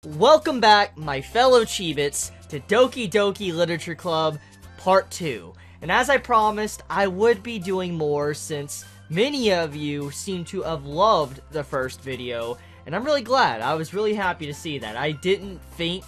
Welcome back, my fellow Chibits, to Doki Doki Literature Club Part 2. And as I promised, I would be doing more since many of you seem to have loved the first video. And I'm really glad. I was really happy to see that. I didn't think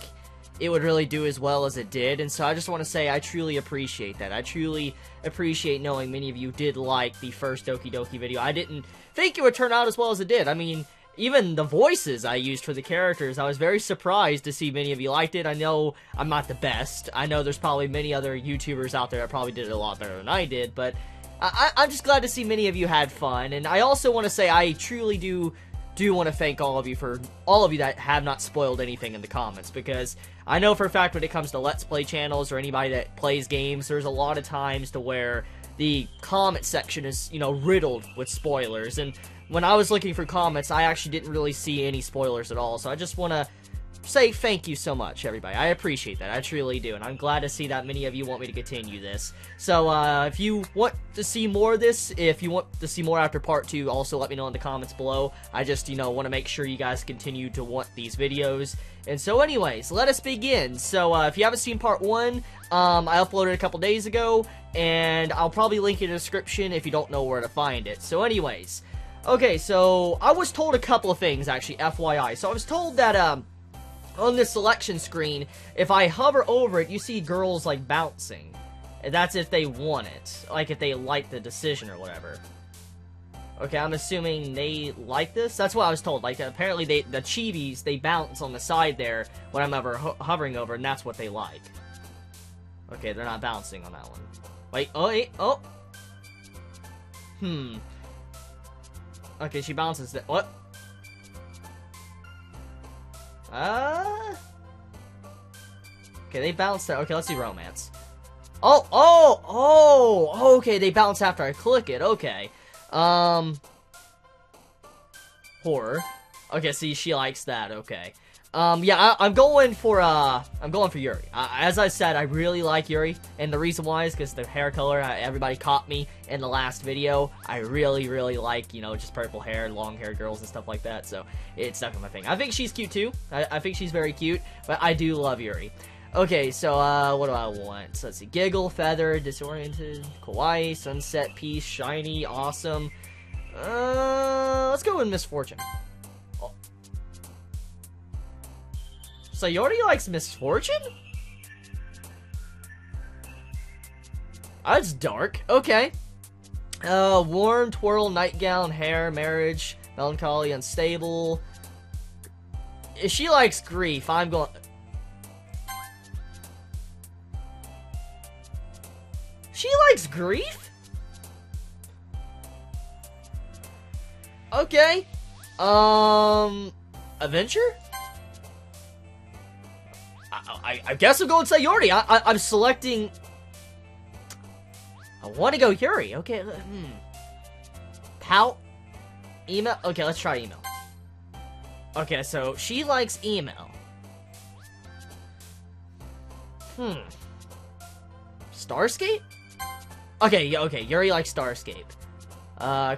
it would really do as well as it did. And so I just want to say I truly appreciate that. I truly appreciate knowing many of you did like the first Doki Doki video. I didn't think it would turn out as well as it did. I mean, even the voices I used for the characters, I was very surprised to see many of you liked it. I know I'm not the best. I know there's probably many other YouTubers out there that probably did it a lot better than I did, but I'm just glad to see many of you had fun. And I also want to say I truly do want to thank all of you that have not spoiled anything in the comments, because I know for a fact when it comes to Let's Play channels or anybody that plays games, there's a lot of times to where the comment section is, riddled with spoilers. And when I was looking for comments, I actually didn't really see any spoilers at all. So I just want to say thank you so much, everybody. I appreciate that. I truly do. And I'm glad to see that many of you want me to continue this. So if you want to see more of this, if you want to see more after part 2, also let me know in the comments below. I just, want to make sure you guys continue to want these videos. And so anyways, let us begin. So if you haven't seen part 1, I uploaded a couple days ago, and I'll probably link it in the description if you don't know where to find it. So anyways, okay, so I was told a couple of things, actually, FYI. So I was told that, on this selection screen, if I hover over it, you see girls, like, bouncing. And that's if they want it. Like, if they like the decision or whatever. Okay, I'm assuming they like this? That's what I was told. Like, apparently the Chibis, they bounce on the side there when I'm ever hovering over, and that's what they like. Okay, they're not bouncing on that one. Wait, oh! Okay, she bounces. What? Okay, they bounce there. Okay, let's see romance. Oh, okay, they bounce after I click it. Okay. Horror. Okay, see, she likes that. Okay. Yeah, I'm going for Yuri. As I said, I really like Yuri, and the reason why is because the hair color, everybody caught me in the last video. I really like, just purple hair, long hair girls and stuff like that, so it's stuck in my thing. I think she's cute too. I think she's very cute, but I do love Yuri. Okay, so, what do I want? So, let's see. Giggle, feather, disoriented, kawaii, sunset, peace, shiny, awesome. Let's go with misfortune. Sayori likes misfortune? That's dark. Okay. Warm, twirl, nightgown, hair, marriage, melancholy, unstable. If she likes grief, I'm going... She likes grief? Okay. Adventure? I guess I'm going Sayori. I'm selecting... I want to go Yuri. Okay, Pout? Email? Okay, let's try email. Okay, so she likes email. Starscape? Okay, yeah, okay, Yuri likes Starscape.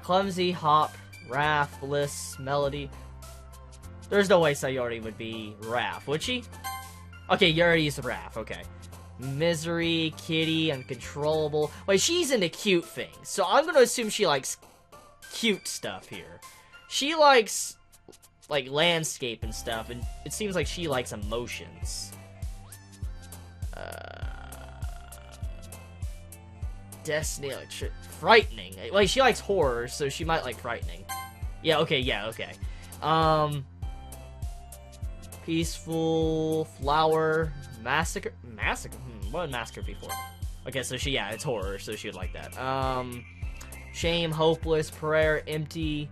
Clumsy, hop, Raph, bliss, melody. There's no way Sayori would be Raph, would she? Okay, Yuri's Raph, okay. Misery, kitty, uncontrollable. Wait, she's into cute things, so I'm gonna assume she likes cute stuff here. She likes, like, landscape and stuff, and it seems like she likes emotions. Destiny, like, frightening. Like, she likes horror, so she might like frightening. Yeah, okay. Peaceful, flower, massacre. What would massacre be for? Okay, so it's horror, so she would like that. Shame, hopeless, prayer, empty,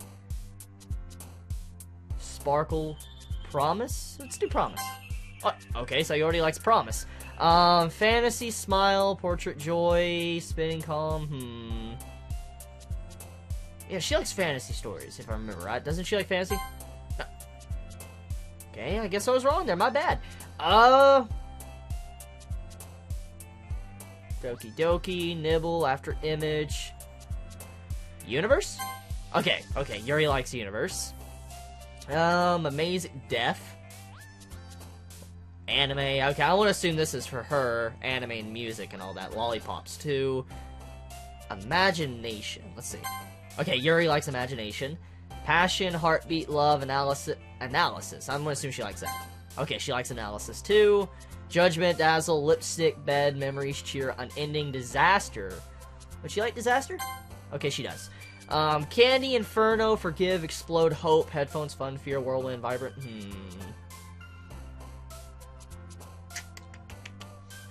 sparkle, promise? Let's do promise. Oh, okay, so you already likes promise. Fantasy, smile, portrait, joy, spinning calm, Yeah, she likes fantasy stories, if I remember right. Doesn't she like fantasy? Okay, I guess I was wrong there. My bad. Doki Doki, nibble, after image. Universe? Okay, Yuri likes universe. Amazing, deaf. Anime. Okay, I want to assume this is for her. Anime and music and all that. Lollipops too. Imagination. Let's see. Okay, Yuri likes imagination. Passion, heartbeat, love, analysis. I'm gonna assume she likes that. Okay, she likes analysis too. Judgment, dazzle, lipstick, bed, memories, cheer, unending, disaster. Would she like disaster? Okay, she does. Candy, inferno, forgive, explode, hope, headphones, fun, fear, whirlwind, vibrant.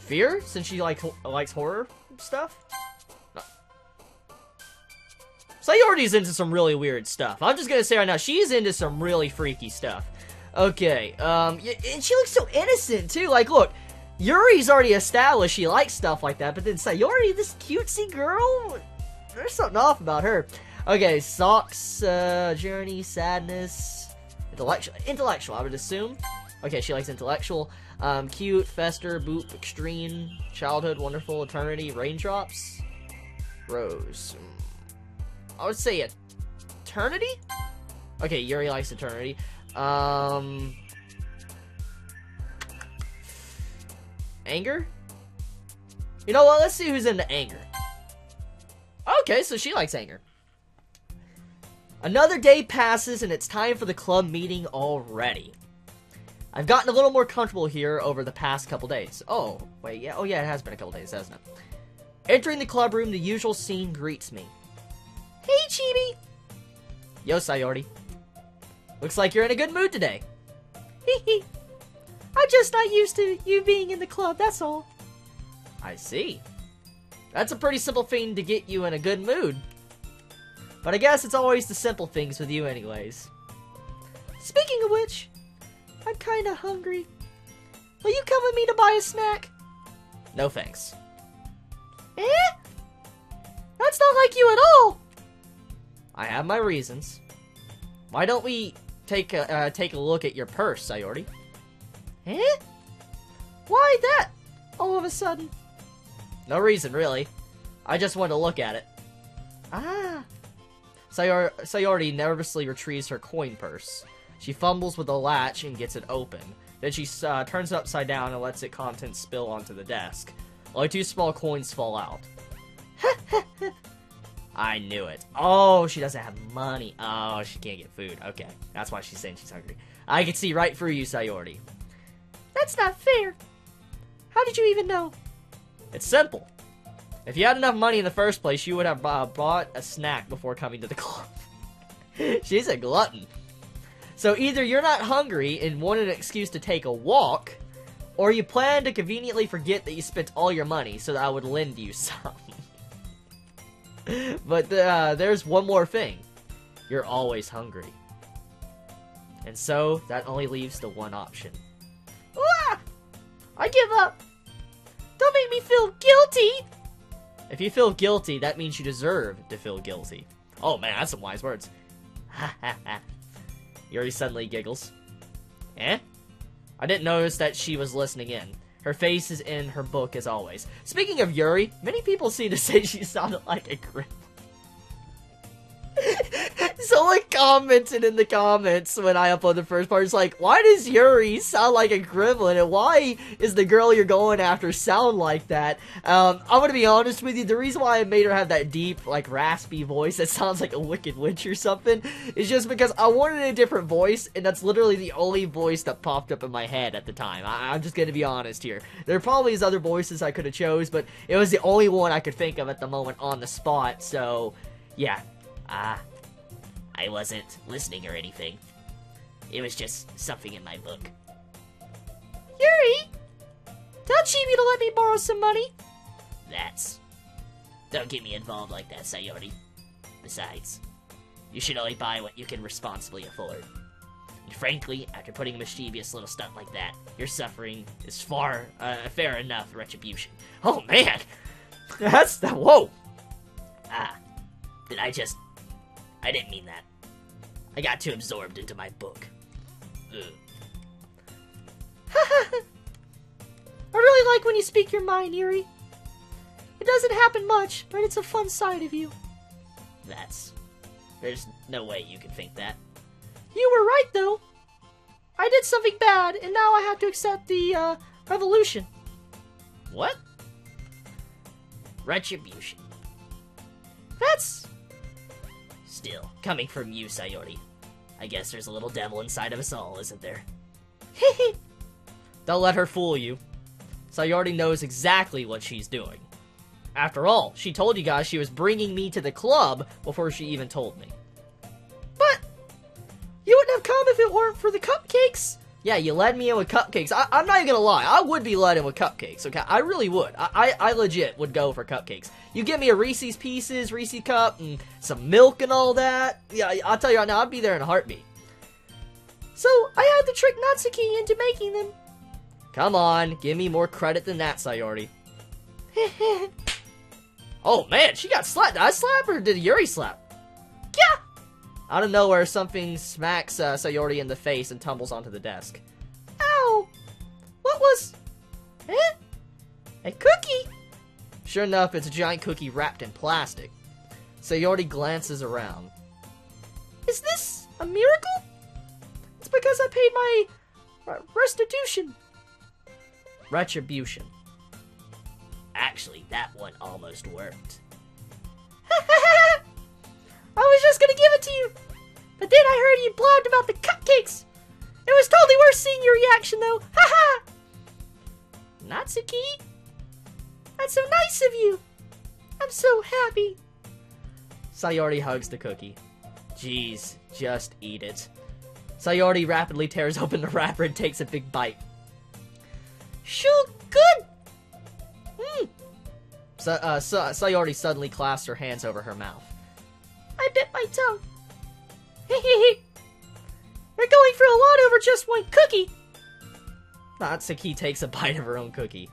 Fear? Since she likes horror stuff? No. Sayori's into some really weird stuff. I'm just gonna say right now, she's into some really freaky stuff. Okay, and she looks so innocent, too. Like, look, Yuri's already established she likes stuff like that, but then Sayori, this cutesy girl, there's something off about her. Okay, socks, journey, sadness, intellectual, I would assume. Okay, she likes intellectual. Cute, fester, boop, extreme, childhood, wonderful, eternity, raindrops, rose. I would say eternity? Okay, Yuri likes eternity. Anger? You know what? Let's see who's into anger. Okay, so she likes anger. Another day passes and it's time for the club meeting already. I've gotten a little more comfortable here over the past couple days. Oh, wait, yeah. Oh, yeah, it has been a couple days, hasn't it? Entering the club room, the usual scene greets me. Hey, Chibi! Yo, Sayori. Looks like you're in a good mood today. Hee. I'm just not used to you being in the club, that's all. I see. That's a pretty simple thing to get you in a good mood. But I guess it's always the simple things with you anyways. Speaking of which, I'm kinda hungry. Will you come with me to buy a snack? No thanks. Eh? That's not like you at all! I have my reasons. Why don't we take a look at your purse, Sayori? Eh? Why that? All of a sudden? No reason, really. I just wanted to look at it. Ah. Sayori nervously retrieves her coin purse. She fumbles with the latch and gets it open. Then she turns it upside down and lets its contents spill onto the desk. Only 2 small coins fall out. I knew it. Oh, she doesn't have money. Oh, she can't get food. Okay, that's why she's saying she's hungry. I can see right through you, Sayori. That's not fair. How did you even know? It's simple. If you had enough money in the first place, you would have bought a snack before coming to the club. She's a glutton. So either you're not hungry and wanted an excuse to take a walk, or you plan to conveniently forget that you spent all your money so that I would lend you some. But there's one more thing. You're always hungry. And so, that only leaves the one option. Ah! I give up! Don't make me feel guilty! If you feel guilty, that means you deserve to feel guilty. Oh man, that's some wise words. Ha ha ha. Yuri suddenly giggles. Eh? I didn't notice that she was listening in. Her face is in her book as always. Speaking of Yuri, many people seem to say she sounded like a gremlin. Someone commented in the comments when I uploaded the first part, it's like, why does Yuri sound like a gremlin, and why is the girl you're going after sound like that? I'm gonna be honest with you, the reason why I made her have that deep, like, raspy voice that sounds like a Wicked Witch or something, is just because I wanted a different voice, and that's literally the only voice that popped up in my head at the time. I'm just gonna be honest here. There probably is other voices I could have chose, but it was the only one I could think of at the moment on the spot, so, yeah. I wasn't listening or anything. It was just something in my book. Yuri! Tell Chibi to let me borrow some money. Don't get me involved like that, Sayori. Besides, you should only buy what you can responsibly afford. And frankly, after putting a mischievous little stunt like that, your suffering is far, fair enough retribution. Oh man! Whoa! I didn't mean that. I got too absorbed into my book. I really like when you speak your mind, Yuri. It doesn't happen much, but it's a fun side of you. There's no way you can think that. You were right, though. I did something bad, and now I have to accept the, revolution. What? Retribution. That's... Still, coming from you, Sayori. I guess there's a little devil inside of us all, isn't there? Hehe. Don't let her fool you. Sayori knows exactly what she's doing. After all, she told you guys she was bringing me to the club before she even told me. But, you wouldn't have come if it weren't for the cupcakes. Yeah, you led me in with cupcakes. I'm not even gonna lie, I would be led in with cupcakes, okay? I really would. I legit would go for cupcakes. You give me a Reese's Pieces, Reese's Cup, and some milk and all that. Yeah, I'll tell you right now, I'd be there in a heartbeat. So, I had to trick Natsuki into making them. Come on, give me more credit than that, Sayori. Oh man, she got slapped. Did I slap or did Yuri slap? Yeah! Out of nowhere, something smacks Sayori in the face and tumbles onto the desk. Ow! What was... Eh? A cookie? Sure enough, it's a giant cookie wrapped in plastic. Sayori glances around. Is this a miracle? It's because I paid my restitution. Retribution. Actually, that one almost worked. I was just gonna give it to you, but then I heard you blabbed about the cupcakes. It was totally worth seeing your reaction, though. Haha. Natsuki, that's so nice of you. I'm so happy. Sayori hugs the cookie. Jeez, just eat it. Sayori rapidly tears open the wrapper and takes a big bite. Sure good. Sayori suddenly clasps her hands over her mouth. I bit my tongue. Hehehe. We're going for a lot over just one cookie. Natsuki takes a bite of her own cookie.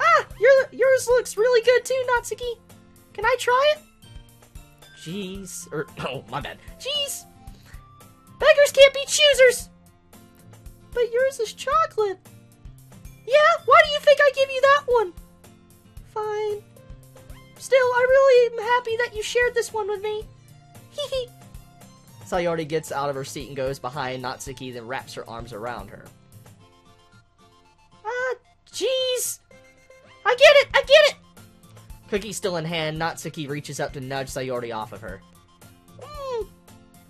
Ah, yours looks really good too, Natsuki. Can I try it? Jeez. Oh, my bad. Jeez. Beggars can't be choosers. But yours is chocolate. Yeah, why do you think I give you that one? Fine. Still, I really am happy that you shared this one with me. Hee. Sayori gets out of her seat and goes behind Natsuki, then wraps her arms around her. Ah, jeez. I get it! Cookie still in hand, Natsuki reaches up to nudge Sayori off of her.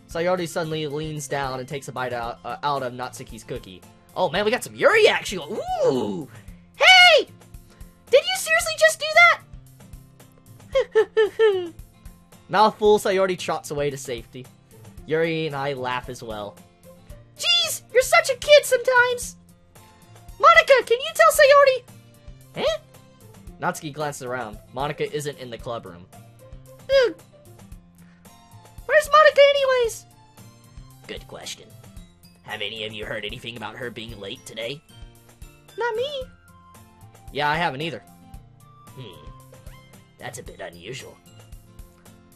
Sayori suddenly leans down and takes a bite out of Natsuki's cookie. Oh man, we got some Yuri action! Ooh! Hey! Did you seriously just do that? Mouthful, Sayori trots away to safety. Yuri and I laugh as well. Jeez, you're such a kid sometimes! Monika, can you tell Sayori? Eh? Natsuki glances around. Monika isn't in the club room. Ugh. Where's Monika anyways? Good question. Have any of you heard anything about her being late today? Not me. Yeah, I haven't either. That's a bit unusual.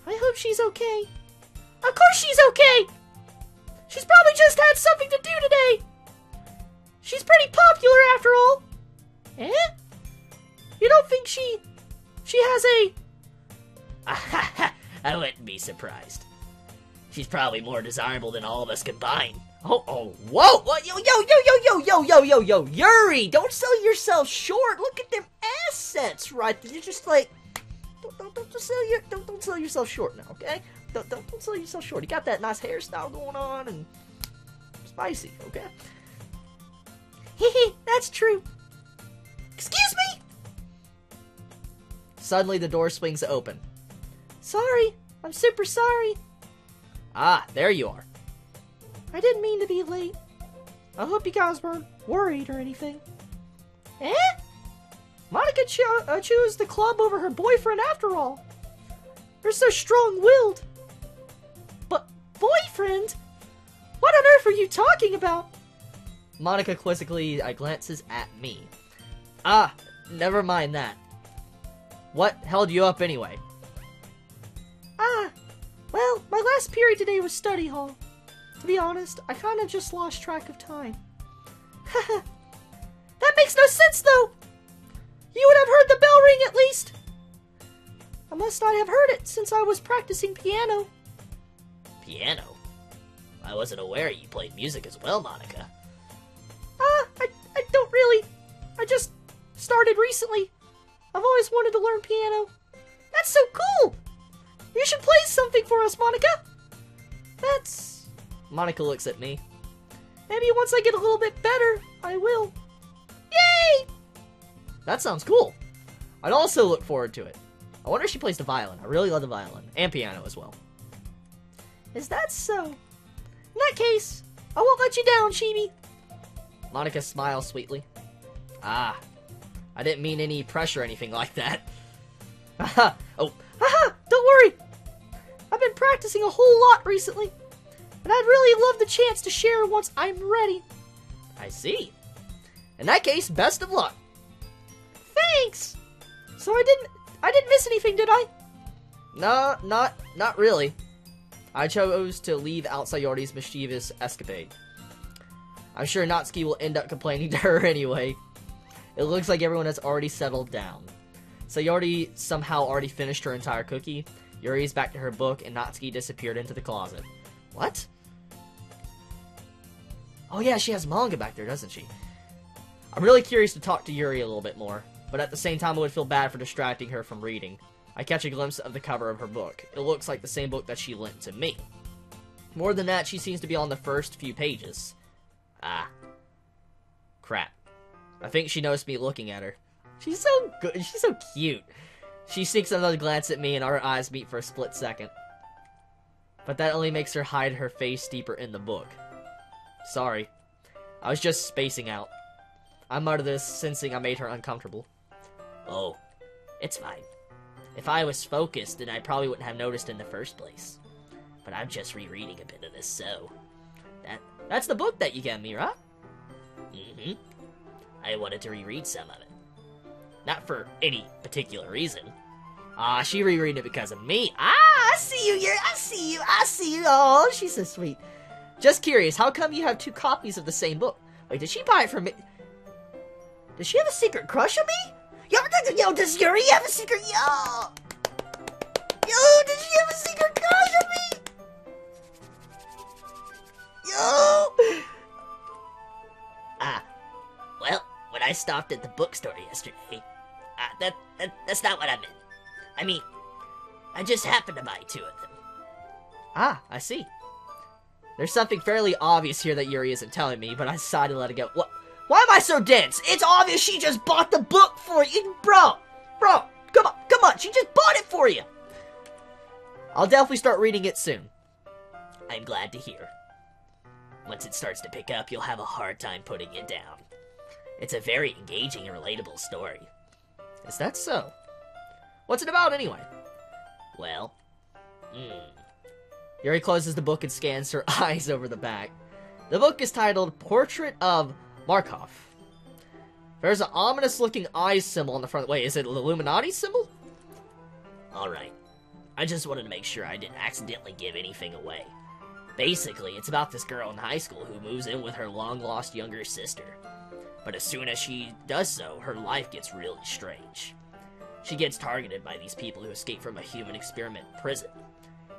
I hope she's okay. Of course she's okay! She's probably just had something to do today! She's pretty popular after all! Eh? You don't think she has a... I wouldn't be surprised. She's probably more desirable than all of us combined. Oh, whoa! What? Yo, Yuri! Don't sell yourself short! Look at them assets right there. You're just like... Don't sell yourself short now, okay? Don't sell yourself short. You got that nice hairstyle going on and spicy, okay? Hehe, that's true. Excuse me? Suddenly the door swings open. Sorry, I'm super sorry. Ah, there you are. I didn't mean to be late. I hope you guys weren't worried or anything. Eh? Monika chose the club over her boyfriend after all. They're so strong-willed. But boyfriend? What on earth are you talking about? Monika quizzically glances at me. Ah, never mind that. What held you up anyway? Ah, well, my last period today was study hall. To be honest, I kind of just lost track of time. Haha, that makes no sense though! You would have heard the bell ring at least! I must not have heard it since I was practicing piano. Piano? I wasn't aware you played music as well, Monika. started recently. I've always wanted to learn piano. That's so cool! You should play something for us, Monica! That's... Monica looks at me. Maybe once I get a little bit better, I will. Yay! That sounds cool. I'd also look forward to it. I wonder if she plays the violin. I really love the violin. And piano as well. Is that so? In that case, I won't let you down, Chibi. Monica smiles sweetly. Ah, I didn't mean any pressure or anything like that. Haha, oh, haha, don't worry. I've been practicing a whole lot recently, and I'd really love the chance to share once I'm ready. I see. In that case, best of luck. Thanks. So I didn't miss anything, did I? No, not really. I chose to leave out Sayori's mischievous escapade. I'm sure Natsuki will end up complaining to her anyway. It looks like everyone has already settled down. Sayori somehow already finished her entire cookie. Yuri's back to her book, and Natsuki disappeared into the closet. What? Oh yeah, she has manga back there, doesn't she? I'm really curious to talk to Yuri a little bit more, but at the same time I would feel bad for distracting her from reading. I catch a glimpse of the cover of her book. It looks like the same book that she lent to me. More than that, she seems to be on the first few pages. Ah. Crap. I think she noticed me looking at her. She's so good. She's so cute. She sneaks another glance at me and our eyes meet for a split second. But that only makes her hide her face deeper in the book. Sorry. I was just spacing out. I muttered this, sensing I made her uncomfortable. Oh, it's fine. If I was focused, then I probably wouldn't have noticed in the first place. But I'm just rereading a bit of this, so... That's the book that you gave me, right? Mm-hmm. I wanted to reread some of it. Not for any particular reason. Ah, she reread it because of me. Ah, I see you, Yuri. I see you. Oh, she's so sweet. Just curious, how come you have 2 copies of the same book? Wait, did she buy it from me? Does she have a secret crush on me? Yo, does Yuri have a secret? Yo, does she have a secret crush on me? Yo! Well, when I stopped at the bookstore yesterday, that's not what I meant. I mean, I just happened to buy 2 of them. Ah, I see. There's something fairly obvious here that Yuri isn't telling me, but I decided to let it go. What? Why am I so dense? It's obvious she just bought the book for you. Bro, come on, she just bought it for you. I'll definitely start reading it soon. I'm glad to hear. Once it starts to pick up, you'll have a hard time putting it down. It's a very engaging and relatable story. Is that so? What's it about anyway? Well, Yuri closes the book and scans her eyes over the back. The book is titled Portrait of Markov. There's an ominous-looking eye symbol on the front. Wait, is it an Illuminati symbol? Alright. I just wanted to make sure I didn't accidentally give anything away. Basically, it's about this girl in high school who moves in with her long-lost younger sister. But as soon as she does so, her life gets really strange. She gets targeted by these people who escape from a human experiment prison.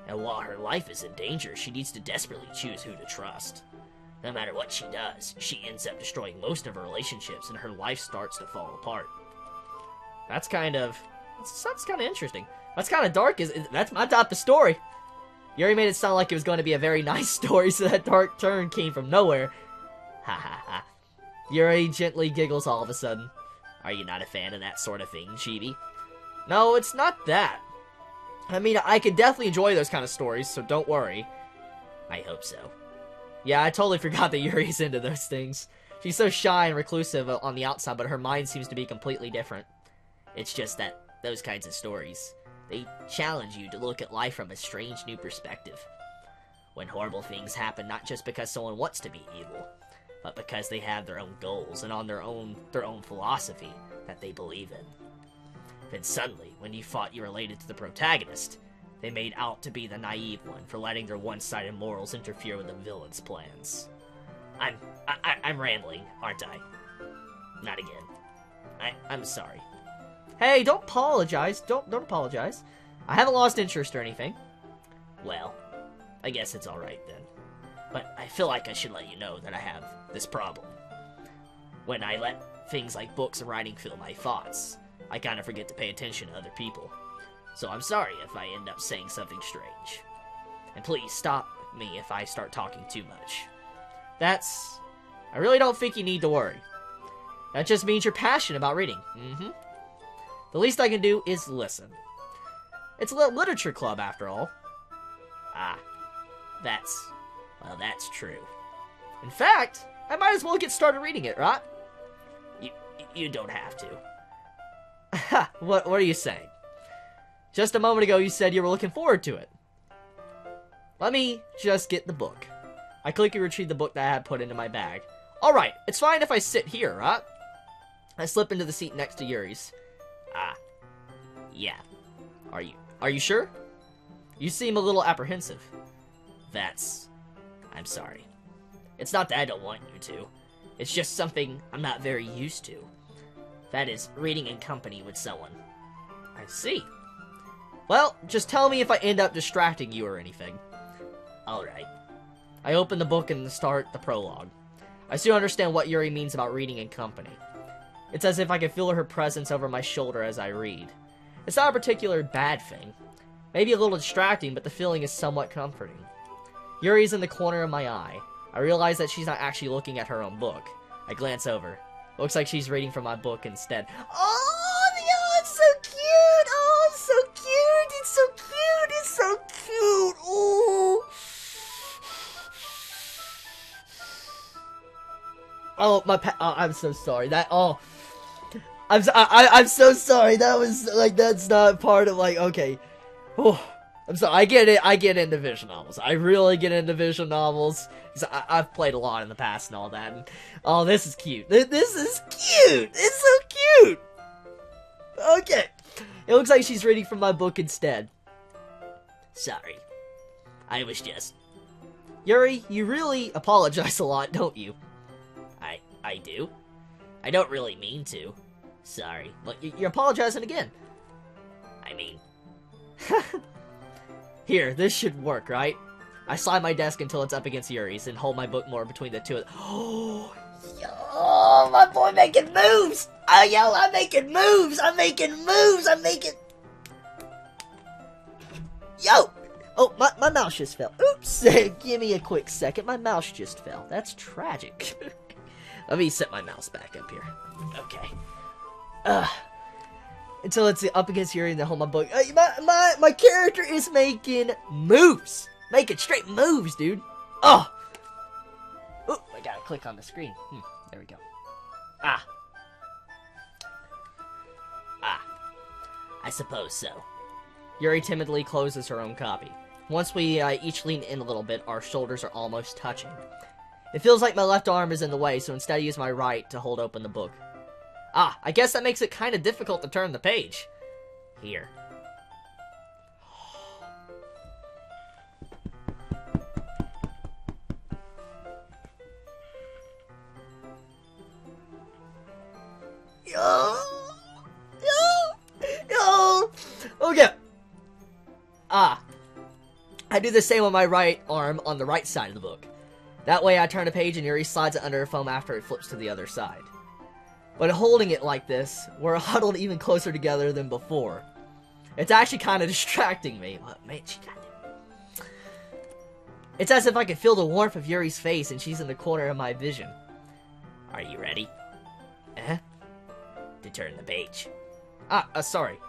And while her life is in danger, she needs to desperately choose who to trust. No matter what she does, she ends up destroying most of her relationships and her life starts to fall apart. That's kind of interesting. That's kind of dark. That's my type of story. Yuri made it sound like it was going to be a very nice story, so that dark turn came from nowhere. Ha ha ha. Yuri gently giggles all of a sudden. Are you not a fan of that sort of thing, Chibi? No, it's not that. I mean, I could definitely enjoy those kind of stories, so don't worry. I hope so. Yeah, I totally forgot that Yuri's into those things. She's so shy and reclusive on the outside, but her mind seems to be completely different. It's just that those kinds of stories, they challenge you to look at life from a strange new perspective. When horrible things happen not just because someone wants to be evil, but because they have their own goals and on their own philosophy that they believe in. Then suddenly, when you thought you related to the protagonist, they made out to be the naive one for letting their one-sided morals interfere with the villain's plans. I'm rambling, aren't I? Not again. I'm sorry. Hey, don't apologize. Don't apologize. I haven't lost interest or anything. Well, I guess it's alright then. But I feel like I should let you know that I have this problem. When I let things like books and writing fill my thoughts, I kind of forget to pay attention to other people. So I'm sorry if I end up saying something strange. And please stop me if I start talking too much. I really don't think you need to worry. That just means you're passionate about reading. The least I can do is listen. It's a literature club, after all. Ah, that's true. In fact, I might as well get started reading it, right? You don't have to. Ha! What are you saying? Just a moment ago you said you were looking forward to it. Let me just get the book. I quickly retrieved the book that I had put into my bag. Alright, it's fine if I sit here, right? I slip into the seat next to Yuri's. Ah, yeah. Are you sure? You seem a little apprehensive. I'm sorry. It's not that I don't want you to. It's just something I'm not very used to. That is, reading in company with someone. I see. Well, just tell me if I end up distracting you or anything. Alright. I open the book and start the prologue. I still understand what Yuri means about reading in company. It's as if I can feel her presence over my shoulder as I read. It's not a particular bad thing. Maybe a little distracting, but the feeling is somewhat comforting. Yuri's in the corner of my eye. I realize that she's not actually looking at her own book. I glance over. Looks like she's reading from my book instead. Oh, it's so cute! Oh, it's so cute! It's so cute! It's so cute! Oh! I'm so sorry. I'm so sorry. That was, that's not part of, okay. Oh, I'm sorry. I get it. I get into visual novels. I really get into visual novels. I've played a lot in the past and all that. And, oh, this is cute. This is cute. It's so cute. Okay. It looks like she's reading from my book instead. Sorry. I was just... Yuri, you really apologize a lot, don't you? I do. I don't really mean to. Sorry. Look, you're apologizing again. I mean... Here, this should work, right? I slide my desk until it's up against Yuri's and hold my book more between the two. Oh, yo, my boy making moves! I'm making moves! I'm making moves! I'm making... Yo! Oh, my mouse just fell. Oops! Give me a quick second. My mouse just fell. That's tragic. Let me set my mouse back up here. Okay. Until it's up against Yuri and then hold my book. My character is making moves. Making straight moves, dude. Oh! Oh, I gotta click on the screen. There we go. I suppose so. Yuri timidly closes her own copy. Once we each lean in a little bit, our shoulders are almost touching. It feels like my left arm is in the way, so instead I use my right to hold open the book. I guess that makes it kind of difficult to turn the page. Here. Yo! Okay. I do the same with my right arm on the right side of the book. That way I turn a page and Yuri slides it under her thumb after it flips to the other side. But holding it like this, we're huddled even closer together than before. It's actually kind of distracting me. But man, she got it. It's as if I can feel the warmth of Yuri's face and she's in the corner of my vision. Are you ready? To turn the page. Sorry.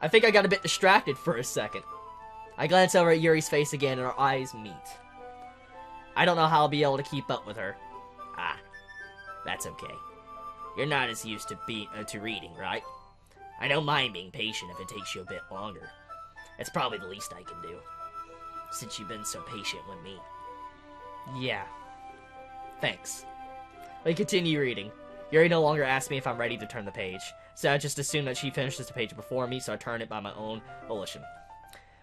I think I got a bit distracted for a second. I glance over at Yuri's face again and our eyes meet. I don't know how I'll be able to keep up with her. That's okay. You're not as used to reading, right? I don't mind being patient if it takes you a bit longer. It's probably the least I can do, since you've been so patient with me. Yeah. Thanks. We continue reading. Yuri no longer asks me if I'm ready to turn the page, so I just assume that she finishes the page before me, so I turn it by my own volition.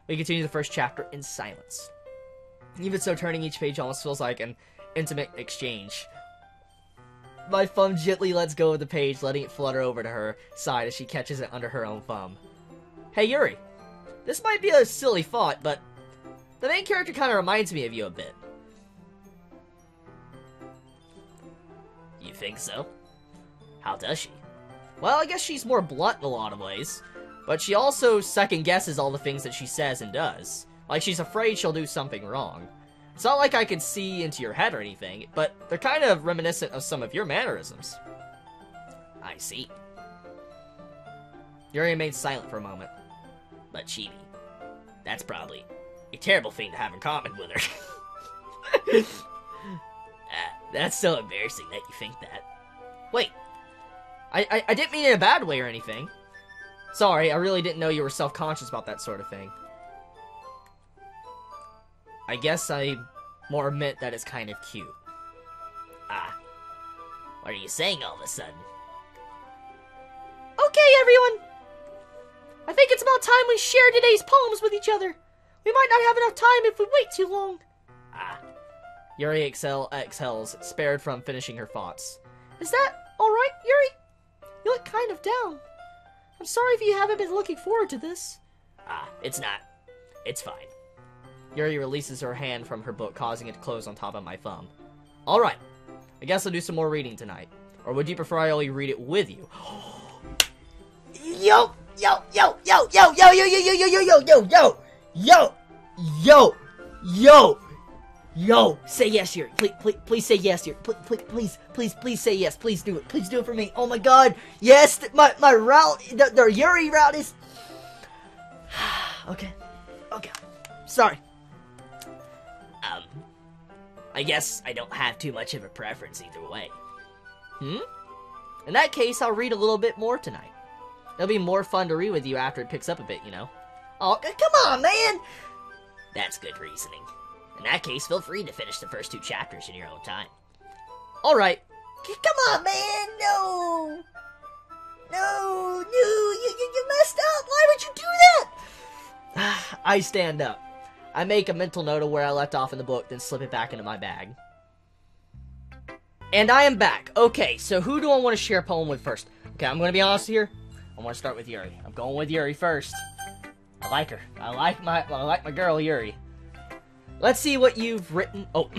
We continue the first chapter in silence. Even so, turning each page almost feels like an intimate exchange. My thumb gently lets go of the page, letting it flutter over to her side as she catches it under her own thumb. Hey Yuri, this might be a silly thought, but the main character kind of reminds me of you a bit. You think so? How does she? Well, I guess she's more blunt in a lot of ways. But she also second-guesses all the things that she says and does. Like, she's afraid she'll do something wrong. It's not like I can see into your head or anything, but they're kind of reminiscent of some of your mannerisms. I see. Yuri remained silent for a moment. But Chibi, that's probably a terrible thing to have in common with her. That's so embarrassing that you think that. Wait, I didn't mean it in a bad way or anything. Sorry, I really didn't know you were self-conscious about that sort of thing. I guess I more meant that it's kind of cute. Ah, what are you saying all of a sudden? Okay, everyone! I think it's about time we share today's poems with each other. We might not have enough time if we wait too long. Ah. Yuri exhales, spared from finishing her thoughts. Is that alright, Yuri? You look kind of down. I'm sorry if you haven't been looking forward to this. Ah, it's not. It's fine. Yuri releases her hand from her book, causing it to close on top of my thumb. Alright. I guess I'll do some more reading tonight. Or would you prefer I only read it with you? Yo! Yo! Yo! Yo! Yo! Yo! Yo! Yo! Yo! Yo! Yo! Yo! Yo! Yo! Yo! Yo! Yo! Say yes, Yuri. Please say yes, Yuri. Please say yes. Please do it. Please do it for me. Oh my God! Yes, my route, the Yuri route is. Okay. Sorry. I guess I don't have too much of a preference either way. In that case, I'll read a little bit more tonight. It'll be more fun to read with you after it picks up a bit, you know? Oh, come on, man! That's good reasoning. In that case, feel free to finish the first 2 chapters in your own time. Alright. Come on, man! No! No! You messed up! Why would you do that? I stand up. I make a mental note of where I left off in the book, then slip it back into my bag. And I am back. Okay, so who do I want to share a poem with first? Okay, I'm going to be honest here. I want to start with Yuri. I'm going with Yuri first. I like her. I like my girl, Yuri. Let's see what you've written. Oh,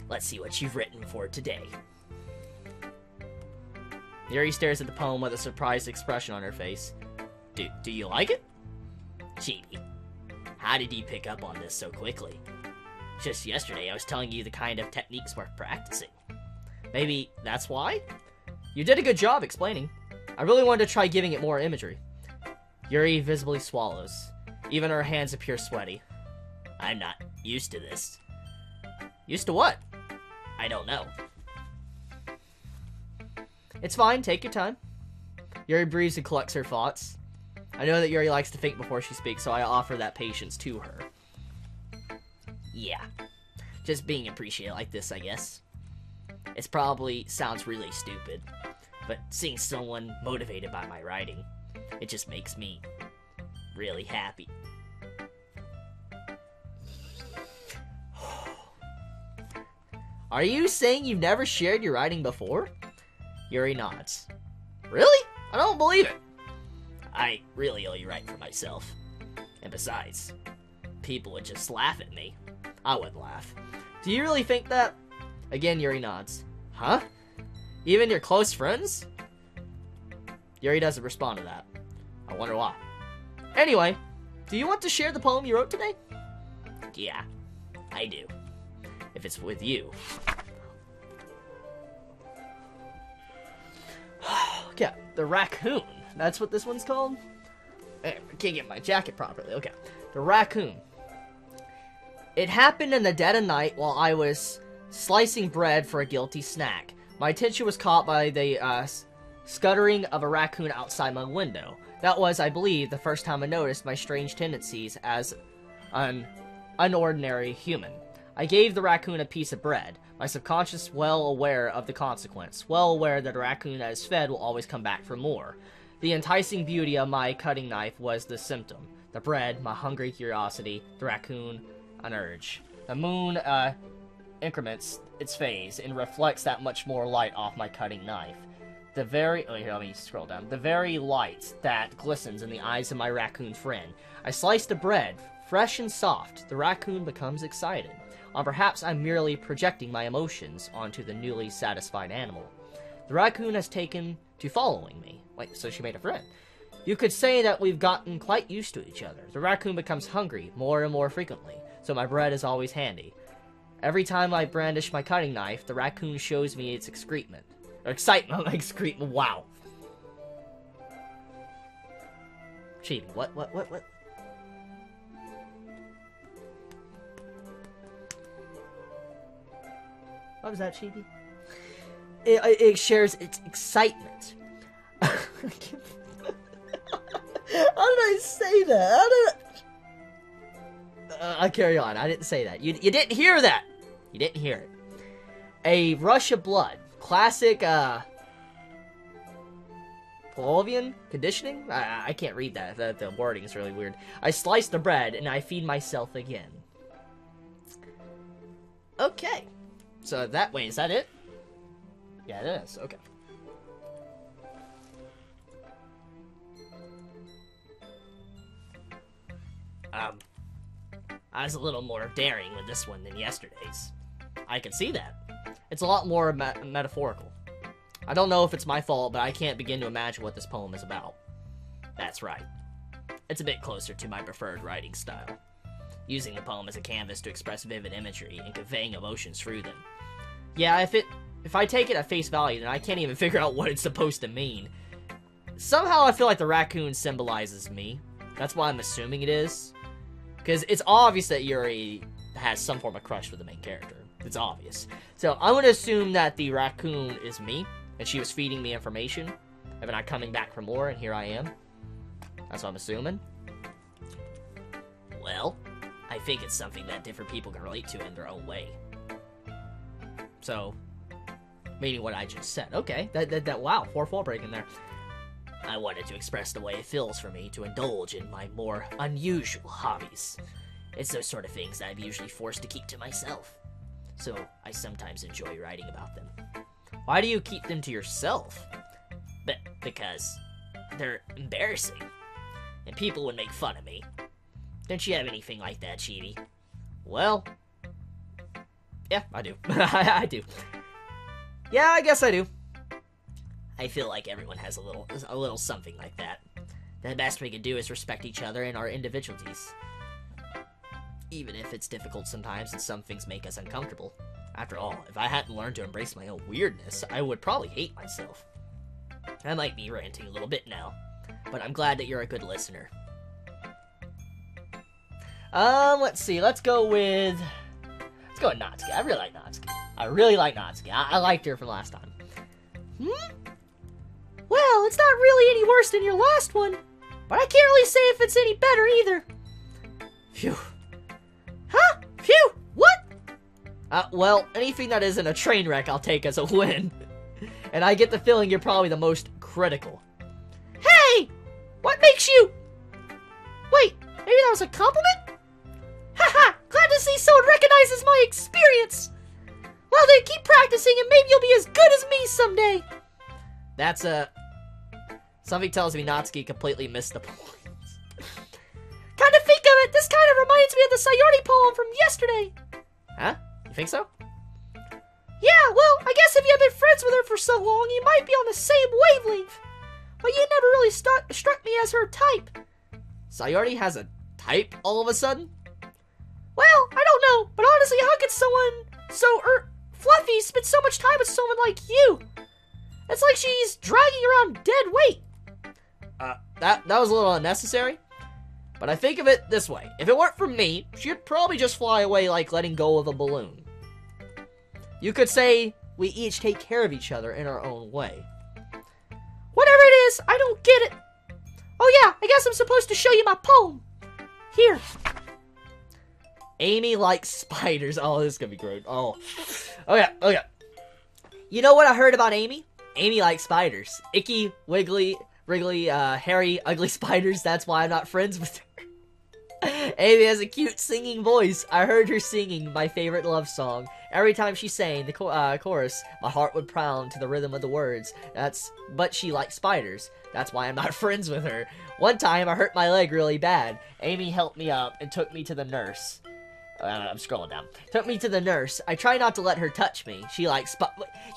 let's see what you've written for today. Yuri stares at the poem with a surprised expression on her face. Do you like it? Chibi, how did you pick up on this so quickly? Just yesterday I was telling you the kind of techniques we're practicing. Maybe that's why? You did a good job explaining. I really wanted to try giving it more imagery. Yuri visibly swallows. Even her hands appear sweaty. I'm not used to this. Used to what? I don't know. It's fine, take your time. Yuri breathes and collects her thoughts. I know that Yuri likes to think before she speaks, so I offer that patience to her. Yeah. Just being appreciated like this, I guess. It probably sounds really stupid, but seeing someone motivated by my writing, it just makes me really happy. Are you saying you've never shared your writing before? Yuri nods. Really? I don't believe it. I really only write for myself. And besides, people would just laugh at me. I wouldn't laugh. Do you really think that? Again, Yuri nods. Huh? Even your close friends? Yuri doesn't respond to that. I wonder why. Anyway, do you want to share the poem you wrote today? Yeah, I do. If it's with you. Okay, the raccoon. That's what this one's called? I can't get my jacket properly. Okay, the raccoon. It happened in the dead of night while I was slicing bread for a guilty snack. My attention was caught by the scuttering of a raccoon outside my window. That was, I believe, the first time I noticed my strange tendencies as an unordinary human. I gave the raccoon a piece of bread, my subconscious well aware of the consequence, well aware that a raccoon that is fed will always come back for more. The enticing beauty of my cutting knife was the symptom. The bread, my hungry curiosity, the raccoon, an urge. The moon increments its phase and reflects that much more light off my cutting knife. The very, here, let me scroll down. The very light that glistens in the eyes of my raccoon friend. I slice the bread, fresh and soft. The raccoon becomes excited. Or perhaps I'm merely projecting my emotions onto the newly satisfied animal. The raccoon has taken to following me. Wait, so she made a friend. You could say that we've gotten quite used to each other. The raccoon becomes hungry more and more frequently, so my bread is always handy. Every time I brandish my cutting knife, the raccoon shows me its excrement. Or excitement, excrement, wow. Chibi, what? What was that, Chibi? It shares its excitement. How did I say that? How did I carry on. I didn't say that. You didn't hear that. You didn't hear it. A rush of blood. Classic, Pavlovian conditioning? I can't read that. The wording is really weird. I slice the bread, and I feed myself again. Okay. So that way, is that it? Yeah, it is. Okay. I was a little more daring with this one than yesterday's. I can see that. It's a lot more metaphorical. I don't know if it's my fault, but I can't begin to imagine what this poem is about. That's right. It's a bit closer to my preferred writing style, using the poem as a canvas to express vivid imagery and conveying emotions through them. Yeah, if I take it at face value, then I can't even figure out what it's supposed to mean. Somehow I feel like the raccoon symbolizes me. That's why I'm assuming it is. Because it's obvious that Yuri has some form of crush with the main character. It's obvious. So I'm going to assume that the raccoon is me, and she was feeding me information, and then I'm coming back for more, and here I am. That's what I'm assuming. Well, I think it's something that different people can relate to in their own way. So, meaning what I just said. Okay, wow, 4-4 break in there. I wanted to express the way it feels for me to indulge in my more unusual hobbies. It's those sort of things that I'm usually forced to keep to myself. So, I sometimes enjoy writing about them. Why do you keep them to yourself? Because they're embarrassing. And people would make fun of me. Don't you have anything like that, Chibi? Well, yeah, I do. I do. Yeah, I guess I do. I feel like everyone has a little something like that. The best we can do is respect each other and our individualities. Even if it's difficult sometimes and some things make us uncomfortable. After all, if I hadn't learned to embrace my own weirdness, I would probably hate myself. I might be ranting a little bit now, but I'm glad that you're a good listener. Let's see, let's go with Natsuki. I really like Natsuki. I liked her from last time. Well, it's not really any worse than your last one, but I can't really say if it's any better either. Phew. Huh? Phew! What? Well, anything that isn't a train wreck I'll take as a win. And I get the feeling you're probably the most critical. Hey! What makes you... Wait, maybe that was a compliment? Haha! Glad to see someone recognizes my experience! Well then, keep practicing and maybe you'll be as good as me someday! That's something tells me Natsuki completely missed the point. Kind of think of it, this kind of reminds me of the Sayori poem from yesterday. Huh? You think so? Yeah, well, I guess if you have been friends with her for so long, you might be on the same wavelength. But you never really struck me as her type. Sayori has a type all of a sudden? Well, I don't know, but honestly, how could someone so fluffy spend so much time with someone like you? It's like she's dragging around dead weight. That was a little unnecessary. But I think of it this way. If it weren't for me, she'd probably just fly away like letting go of a balloon. You could say we each take care of each other in our own way. Whatever it is, I don't get it. Oh yeah, I guess I'm supposed to show you my poem. Here. Amy likes spiders. Oh, this is gonna be great. Oh. Okay. You know what I heard about Amy? Amy likes spiders. Icky, wiggly, wriggly, hairy, ugly spiders. That's why I'm not friends with her. Amy has a cute singing voice. I heard her singing my favorite love song. Every time she sang the chorus, my heart would pound to the rhythm of the words. But she likes spiders. That's why I'm not friends with her. One time, I hurt my leg really bad. Amy helped me up and took me to the nurse. I'm scrolling down. Took me to the nurse. I try not to let her touch me. She likes You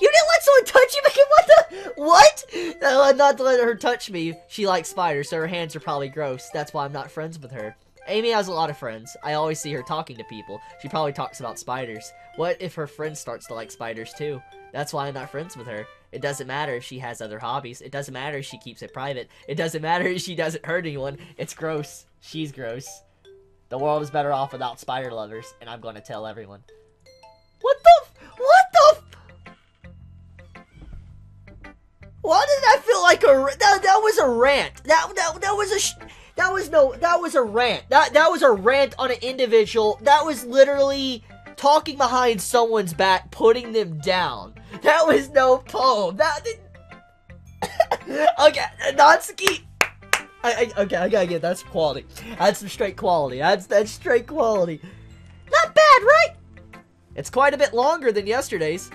didn't let someone touch you? What the? What? No, not to let her touch me. She likes spiders, so her hands are probably gross. That's why I'm not friends with her. Amy has a lot of friends. I always see her talking to people. She probably talks about spiders. What if her friend starts to like spiders too? That's why I'm not friends with her. It doesn't matter if she has other hobbies. It doesn't matter if she keeps it private. It doesn't matter if she doesn't hurt anyone. It's gross. She's gross. The world is better off without spider lovers, and I'm going to tell everyone. What the? Why did I feel like that was a rant? That was a rant. That was a rant on an individual. That was literally talking behind someone's back, putting them down. That was no poem. Okay, Natsuki. Okay, I gotta get that's quality. That's some straight quality. That's straight quality. Not bad, right? It's quite a bit longer than yesterday's.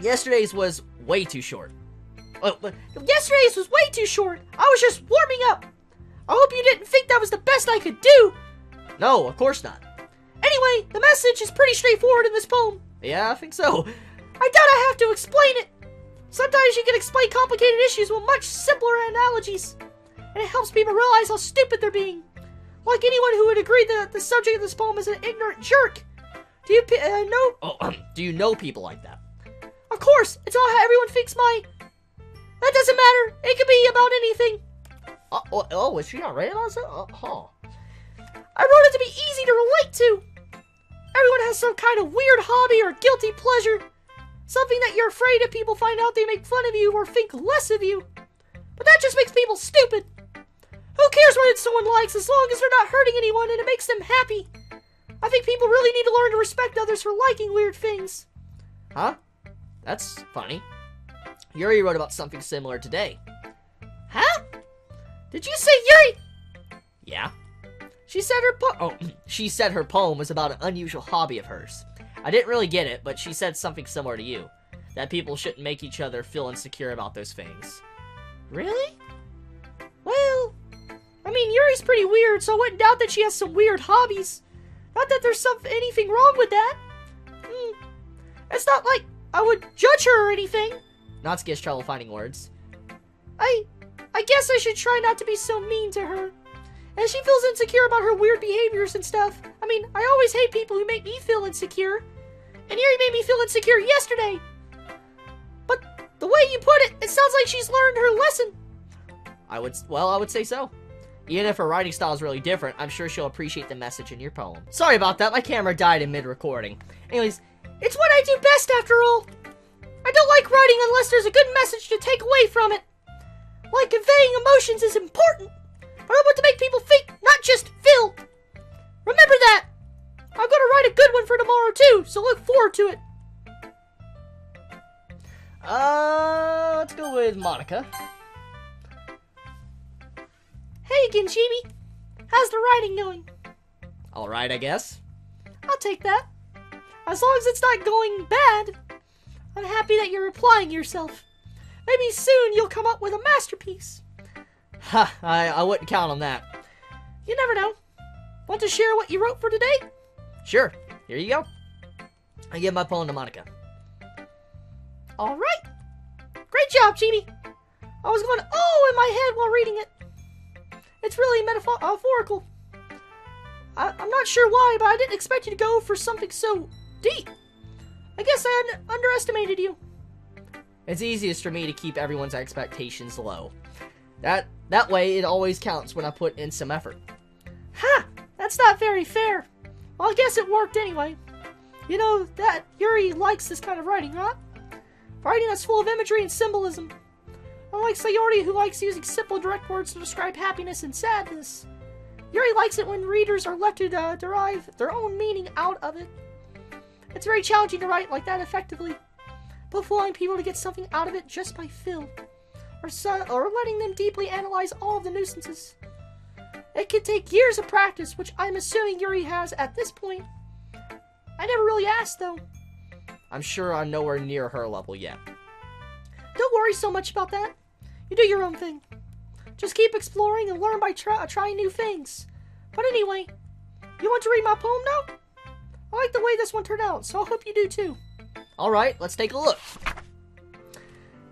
Yesterday's was way too short. Yesterday's was way too short. I was just warming up. I hope you didn't think that was the best I could do. No, of course not. Anyway, the message is pretty straightforward in this poem. Yeah, I think so. I doubt I have to explain it. Sometimes you can explain complicated issues with much simpler analogies. And it helps people realize how stupid they're being. Like anyone who would agree that the subject of this poem is an ignorant jerk. Do you do you know people like that? Of course, it's not how everyone thinks That doesn't matter. It could be about anything. Was she not ready on that? I wrote it to be easy to relate to. Everyone has some kind of weird hobby or guilty pleasure. Something that you're afraid if people find out they make fun of you or think less of you. But that just makes people stupid. Who cares what someone likes as long as they're not hurting anyone and it makes them happy? I think people really need to learn to respect others for liking weird things. Huh? That's funny. Yuri wrote about something similar today. Huh? Did you say Yuri? Yeah. She said her poem was about an unusual hobby of hers. I didn't really get it, but she said something similar to you. That people shouldn't make each other feel insecure about those things. Really? Well, I mean, Yuri's pretty weird, so I wouldn't doubt that she has some weird hobbies. Not that there's anything wrong with that. It's not like I would judge her or anything. Natsuki has trouble finding words. I guess I should try not to be so mean to her. And she feels insecure about her weird behaviors and stuff. I mean, I always hate people who make me feel insecure. And Yuri made me feel insecure yesterday. But the way you put it, it sounds like she's learned her lesson. I would say so. Even if her writing style is really different, I'm sure she'll appreciate the message in your poem. Sorry about that, my camera died in mid-recording. Anyways, it's what I do best after all. I don't like writing unless there's a good message to take away from it. Like conveying emotions is important, but I want to make people think, not just feel. Remember that. I'm gonna write a good one for tomorrow too, so look forward to it. Let's go with Monica. Hey again, Chibi. How's the writing going? Alright, I guess. I'll take that. As long as it's not going bad. I'm happy that you're applying yourself. Maybe soon you'll come up with a masterpiece. Ha, I wouldn't count on that. You never know. Want to share what you wrote for today? Sure. Here you go. I give my poem to Monica. Alright. Great job, Chibi. I was going, oh, in my head while reading it. It's really metaphorical. I'm not sure why, but I didn't expect you to go for something so deep. I guess I underestimated you. It's easiest for me to keep everyone's expectations low. That way, it always counts when I put in some effort. Ha! That's not very fair. Well, I guess it worked anyway. You know, that Yuri likes this kind of writing, huh? Writing that's full of imagery and symbolism. Unlike Sayori, who likes using simple direct words to describe happiness and sadness. Yuri likes it when readers are left to derive their own meaning out of it. It's very challenging to write like that effectively, but allowing people to get something out of it just by feel, or letting them deeply analyze all of the nuisances. It could take years of practice, which I'm assuming Yuri has at this point. I never really asked, though. I'm sure I'm nowhere near her level yet. Don't worry so much about that. You do your own thing. Just keep exploring and learn by trying new things. But anyway, you want to read my poem now? I like the way this one turned out, so I hope you do too. Alright, let's take a look.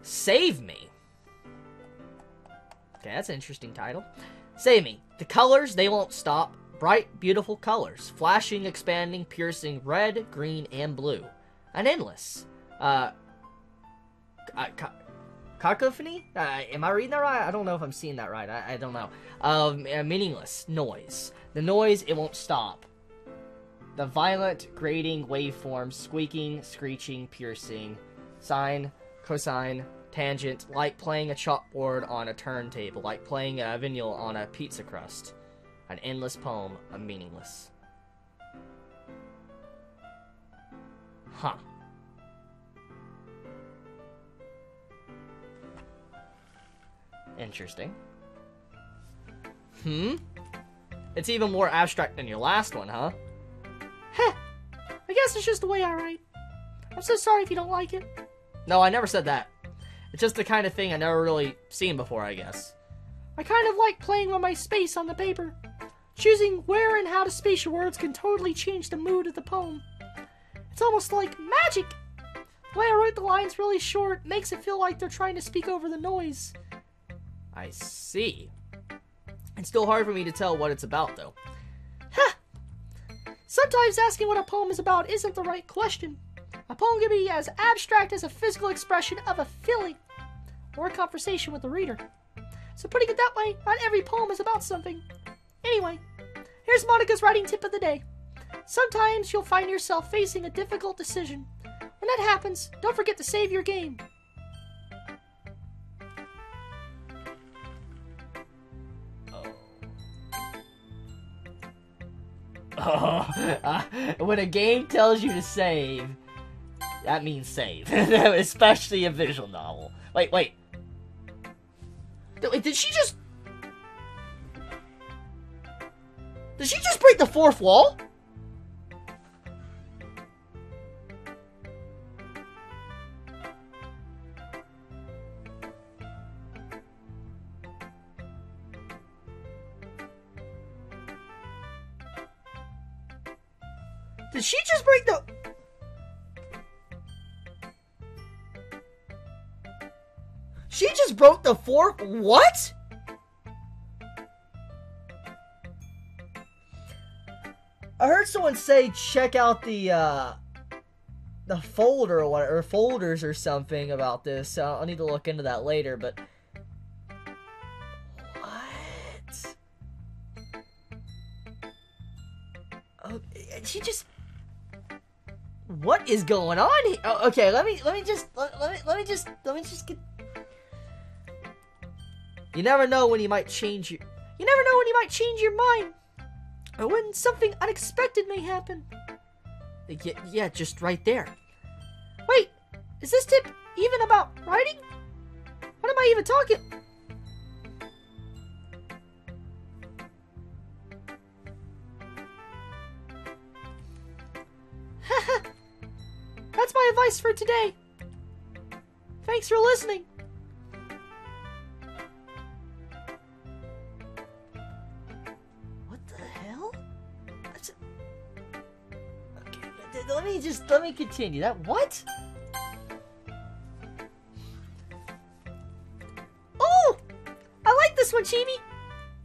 Save Me. Okay, that's an interesting title. Save Me. The colors, they won't stop. Bright, beautiful colors. Flashing, expanding, piercing, red, green, and blue. And endless. Cacophony? Am I reading that right? I don't know if I'm seeing that right. I don't know. Meaningless. Noise. The noise, it won't stop. The violent, grating waveforms, squeaking, screeching, piercing, sine, cosine, tangent, like playing a chalkboard on a turntable, like playing a vinyl on a pizza crust. An endless poem of meaningless. Huh. Interesting. It's even more abstract than your last one, huh? Heh. I guess it's just the way I write. I'm so sorry if you don't like it. No, I never said that. It's just the kind of thing I never really seen before, I guess. I kind of like playing with my space on the paper. Choosing where and how to space your words can totally change the mood of the poem. It's almost like magic. The way I wrote the lines really short makes it feel like they're trying to speak over the noise. I see. It's still hard for me to tell what it's about, though. Huh. Sometimes asking what a poem is about isn't the right question. A poem can be as abstract as a physical expression of a feeling or a conversation with the reader. So putting it that way, not every poem is about something. Anyway, here's Monica's writing tip of the day. Sometimes you'll find yourself facing a difficult decision. When that happens, don't forget to save your game. When a game tells you to save, that means save. Especially a visual novel. Wait. Did she just break the fourth wall? Did she just break the... She just broke the fourth... What? I heard someone say check out the folder or whatever, or folders or something about this. So I'll need to look into that later, but... What? Oh, she just... What is going on here? Oh, okay, let me just get... You never know when you might change your... You never know when you might change your mind. Or when something unexpected may happen. Yeah, just right there. Wait, is this tip even about writing? What am I even talking? That's my advice for today. Thanks for listening. What the hell? That's okay, let me continue. What? Oh! I like this one, Chibi. It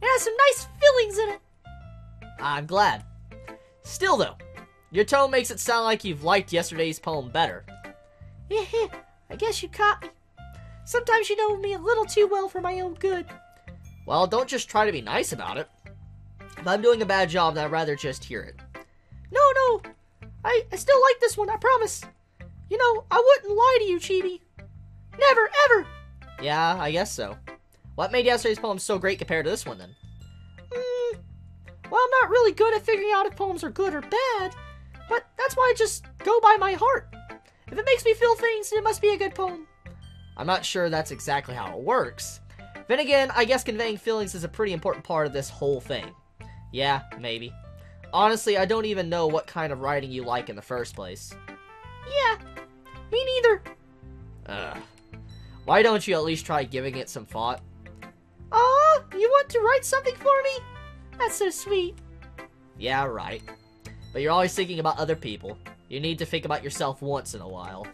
has some nice feelings in it. I'm glad. Still though, your tone makes it sound like you've liked yesterday's poem better. I guess you caught me. Sometimes you know me a little too well for my own good. Well, don't just try to be nice about it. If I'm doing a bad job, then I'd rather just hear it. No. I still like this one, I promise. You know, I wouldn't lie to you, Chibi. Never, ever. Yeah, I guess so. What made yesterday's poem so great compared to this one, then? Well, I'm not really good at figuring out if poems are good or bad. But that's why I just go by my heart. If it makes me feel things, it must be a good poem. I'm not sure that's exactly how it works. Then again, I guess conveying feelings is a pretty important part of this whole thing. Yeah, maybe. Honestly, I don't even know what kind of writing you like in the first place. Yeah, me neither. Why don't you at least try giving it some thought? Aw, you want to write something for me? That's so sweet. Yeah, right. but you're always thinking about other people. You need to think about yourself once in a while.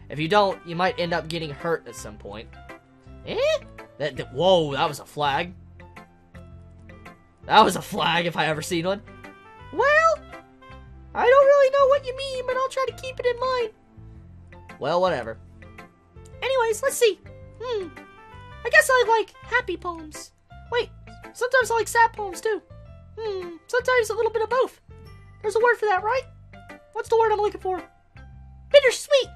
If you don't, you might end up getting hurt at some point. Whoa, that was a flag. That was a flag if I ever seen one. Well, I don't really know what you mean, but I'll try to keep it in mind. Well, whatever. Anyways, let's see. I guess I like happy poems. Wait, sometimes I like sad poems too. Sometimes a little bit of both. There's a word for that, right? What's the word I'm looking for? Bittersweet!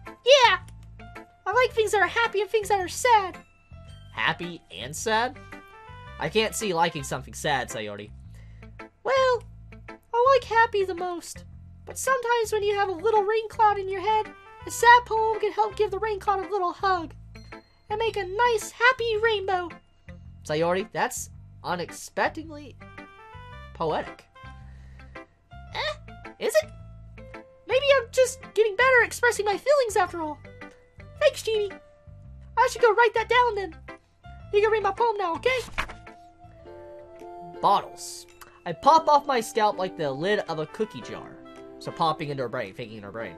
Yeah! I like things that are happy and things that are sad. Happy and sad? I can't see liking something sad, Sayori. Well, I like happy the most. But sometimes when you have a little rain cloud in your head, a sad poem can help give the rain cloud a little hug. And make a nice, happy rainbow. Sayori, that's unexpectedly poetic. Is it? Maybe I'm just getting better at expressing my feelings after all. Thanks, Chibi. I should go write that down then. You can read my poem now, okay? Bottles. I pop off my scalp like the lid of a cookie jar. So popping into her brain, thinking in her brain.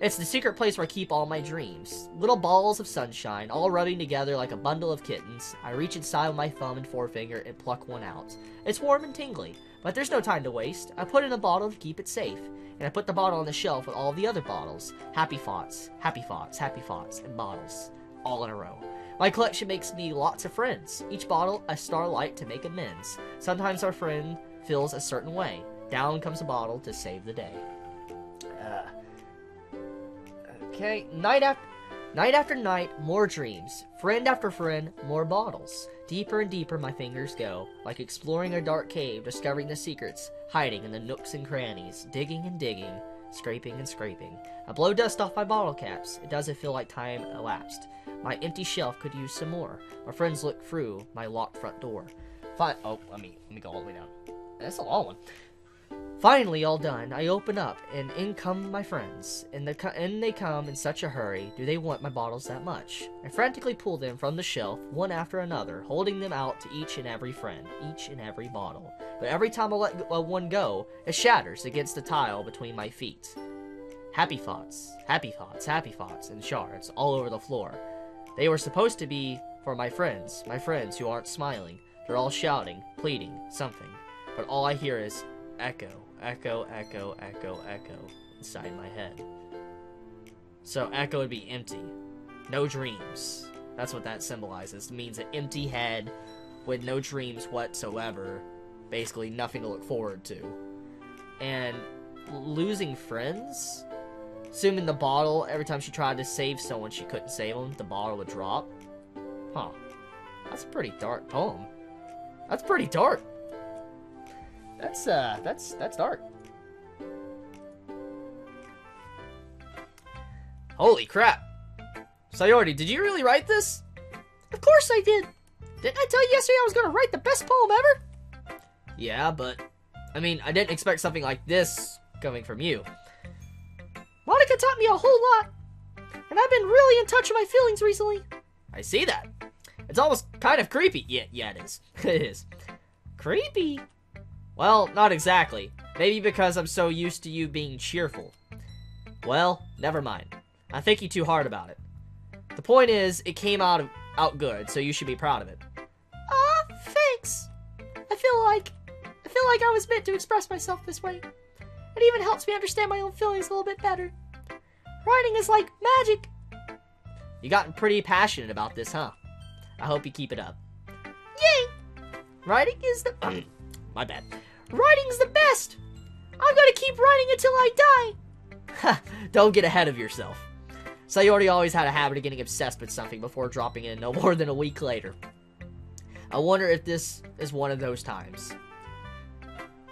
It's the secret place where I keep all my dreams. Little balls of sunshine, all rubbing together like a bundle of kittens. I reach inside with my thumb and forefinger and pluck one out. It's warm and tingly, but there's no time to waste. I put it in a bottle to keep it safe, and I put the bottle on the shelf with all the other bottles. Happy thoughts, happy thoughts, happy thoughts, and bottles. All in a row. My collection makes me lots of friends. Each bottle a starlight to make amends. Sometimes our friend feels a certain way. Down comes a bottle to save the day. Okay, night after night, more dreams. Friend after friend, more bottles. Deeper and deeper my fingers go, like exploring a dark cave, discovering the secrets, hiding in the nooks and crannies, digging and digging, scraping and scraping. I blow dust off my bottle caps. It doesn't feel like time elapsed. My empty shelf could use some more. My friends look through my locked front door. Let me go all the way down. That's a long one. Finally, all done, I open up, and in come my friends. And they come in such a hurry. Do they want my bottles that much? I frantically pull them from the shelf, one after another, holding them out to each and every friend, each and every bottle. But every time I let one go, it shatters against the tile between my feet. Happy thoughts, happy thoughts, happy thoughts, and shards all over the floor. They were supposed to be for my friends who aren't smiling. They're all shouting, pleading, something. But all I hear is echo, echo, echo, echo, echo inside my head. So echo would be empty. No dreams. That's what that symbolizes. It means an empty head with no dreams whatsoever. Basically nothing to look forward to. And losing friends? Assuming the bottle, every time she tried to save someone she couldn't save them, the bottle would drop. Huh. That's a pretty dark poem. That's pretty dark. That's dark. Holy crap. Sayori, did you really write this? Of course I did. Didn't I tell you yesterday I was gonna write the best poem ever? Yeah, but, I mean, I didn't expect something like this coming from you. Monica taught me a whole lot, and I've been really in touch with my feelings recently. I see that. It's almost kind of creepy. Yeah, it is. It is. Creepy? Well, not exactly. Maybe because I'm so used to you being cheerful. Well, never mind. I'm thinking too hard about it. The point is, it came out good, so you should be proud of it. Thanks. I feel like I was meant to express myself this way. It even helps me understand my own feelings a little bit better. Writing is like magic. You gotten pretty passionate about this, huh? I hope you keep it up. Yay! Writing is the... my bad. Writing's the best! I'm gonna keep writing until I die! Don't get ahead of yourself. Sayori always had a habit of getting obsessed with something before dropping it no more than a week later. I wonder if this is one of those times.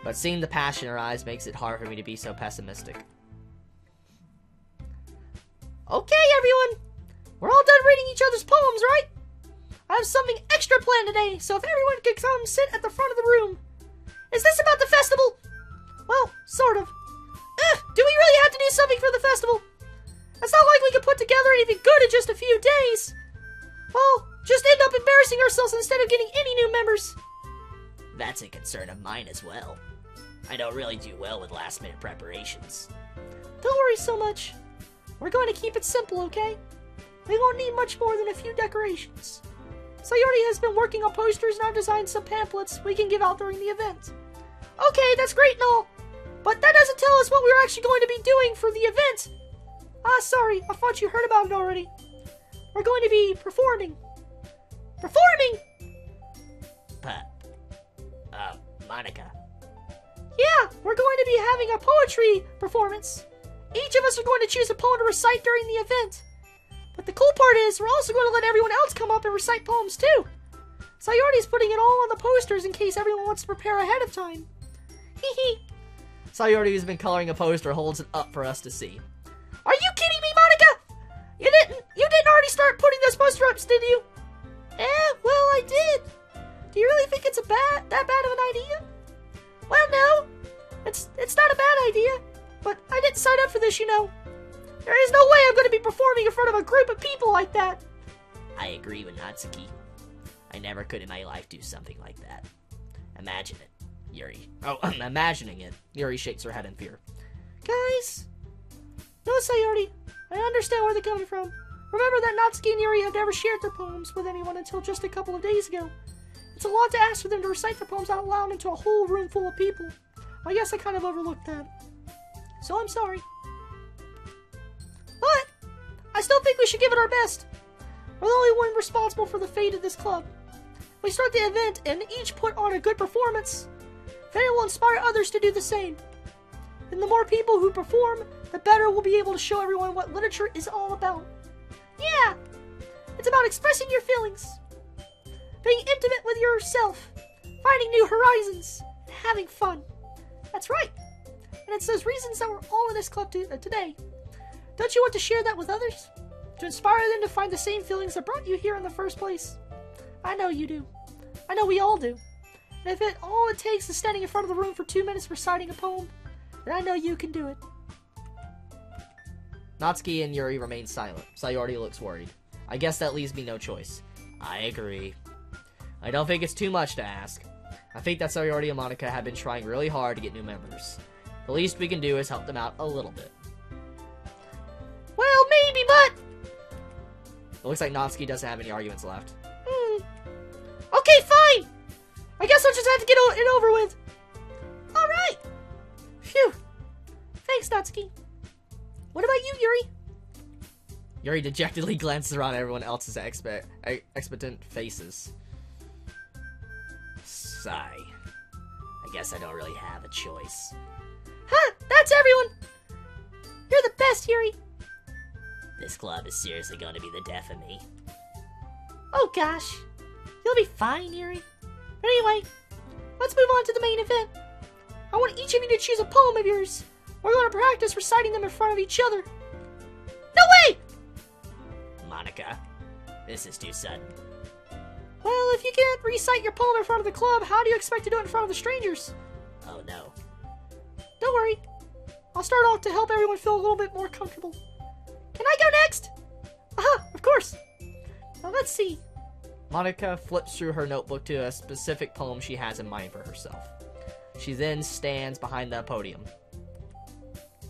But seeing the passion in her eyes makes it hard for me to be so pessimistic. Okay, everyone! We're all done reading each other's poems, right? I have something extra planned today, so if everyone could come sit at the front of the room. Is this about the festival? Well, sort of. Do we really have to do something for the festival? It's not like we could put together anything good in just a few days. Well, just end up embarrassing ourselves instead of getting any new members. That's a concern of mine as well. I don't really do well with last-minute preparations. Don't worry so much. We're going to keep it simple, okay? We won't need much more than a few decorations. Sayori has been working on posters and I've designed some pamphlets we can give out during the event. Okay, that's great and all, but that doesn't tell us what we're actually going to be doing for the event. Sorry, I thought you heard about it already. We're going to be performing. Performing? Monica. Yeah, we're going to be having a poetry performance. Each of us are going to choose a poem to recite during the event. But the cool part is, we're also going to let everyone else come up and recite poems too. Sayori's putting it all on the posters in case everyone wants to prepare ahead of time. Hee hee. Sayori, who's been coloring a poster, holds it up for us to see. Are you kidding me, Monica? You didn't already start putting those poster ups, did you? Well, I did. Do you really think it's that bad of an idea? Well, no. It's not a bad idea, but I didn't sign up for this, you know. There is no way I'm going to be performing in front of a group of people like that. I agree with Natsuki. I never could in my life do something like that. Imagine it, Yuri. Oh, I'm imagining it. Yuri shakes her head in fear. Guys, no, Sayori. I understand where they're coming from. Remember that Natsuki and Yuri have never shared their poems with anyone until just a couple of days ago. It's a lot to ask for them to recite their poems out loud into a whole room full of people. I guess I kind of overlooked that. So I'm sorry. But I still think we should give it our best. We're the only one responsible for the fate of this club. We start the event and each put on a good performance. Then it will inspire others to do the same. And the more people who perform, the better we'll be able to show everyone what literature is all about. Yeah, it's about expressing your feelings, being intimate with yourself, finding new horizons, and having fun. That's right. And it's those reasons that we're all in this club today. Don't you want to share that with others? To inspire them to find the same feelings that brought you here in the first place? I know you do. I know we all do. And if all it takes is standing in front of the room for 2 minutes reciting a poem, then I know you can do it. Natsuki and Yuri remain silent. Sayori looks worried. I guess that leaves me no choice. I agree. I don't think it's too much to ask. I think that Sayori and Monica have been trying really hard to get new members. The least we can do is help them out a little bit. Well, maybe, but... It looks like Natsuki doesn't have any arguments left. Okay, fine! I guess I'll just have to get it over with. Alright! Phew. Thanks, Natsuki. What about you, Yuri? Yuri dejectedly glances around at everyone else's expectant faces. Sigh. I guess I don't really have a choice. Huh, that's everyone! You're the best, Yuri. This club is seriously going to be the death of me. Oh gosh. You'll be fine, Yuri. But anyway, let's move on to the main event. I want each of you to choose a poem of yours. We're going to practice reciting them in front of each other. No way! Monica, this is too sudden. Well, if you can't recite your poem in front of the club, how do you expect to do it in front of the strangers? Oh no. Don't worry. I'll start off to help everyone feel a little bit more comfortable. Can I go next? Of course. Now let's see. Monica flips through her notebook to a specific poem she has in mind for herself. She then stands behind the podium.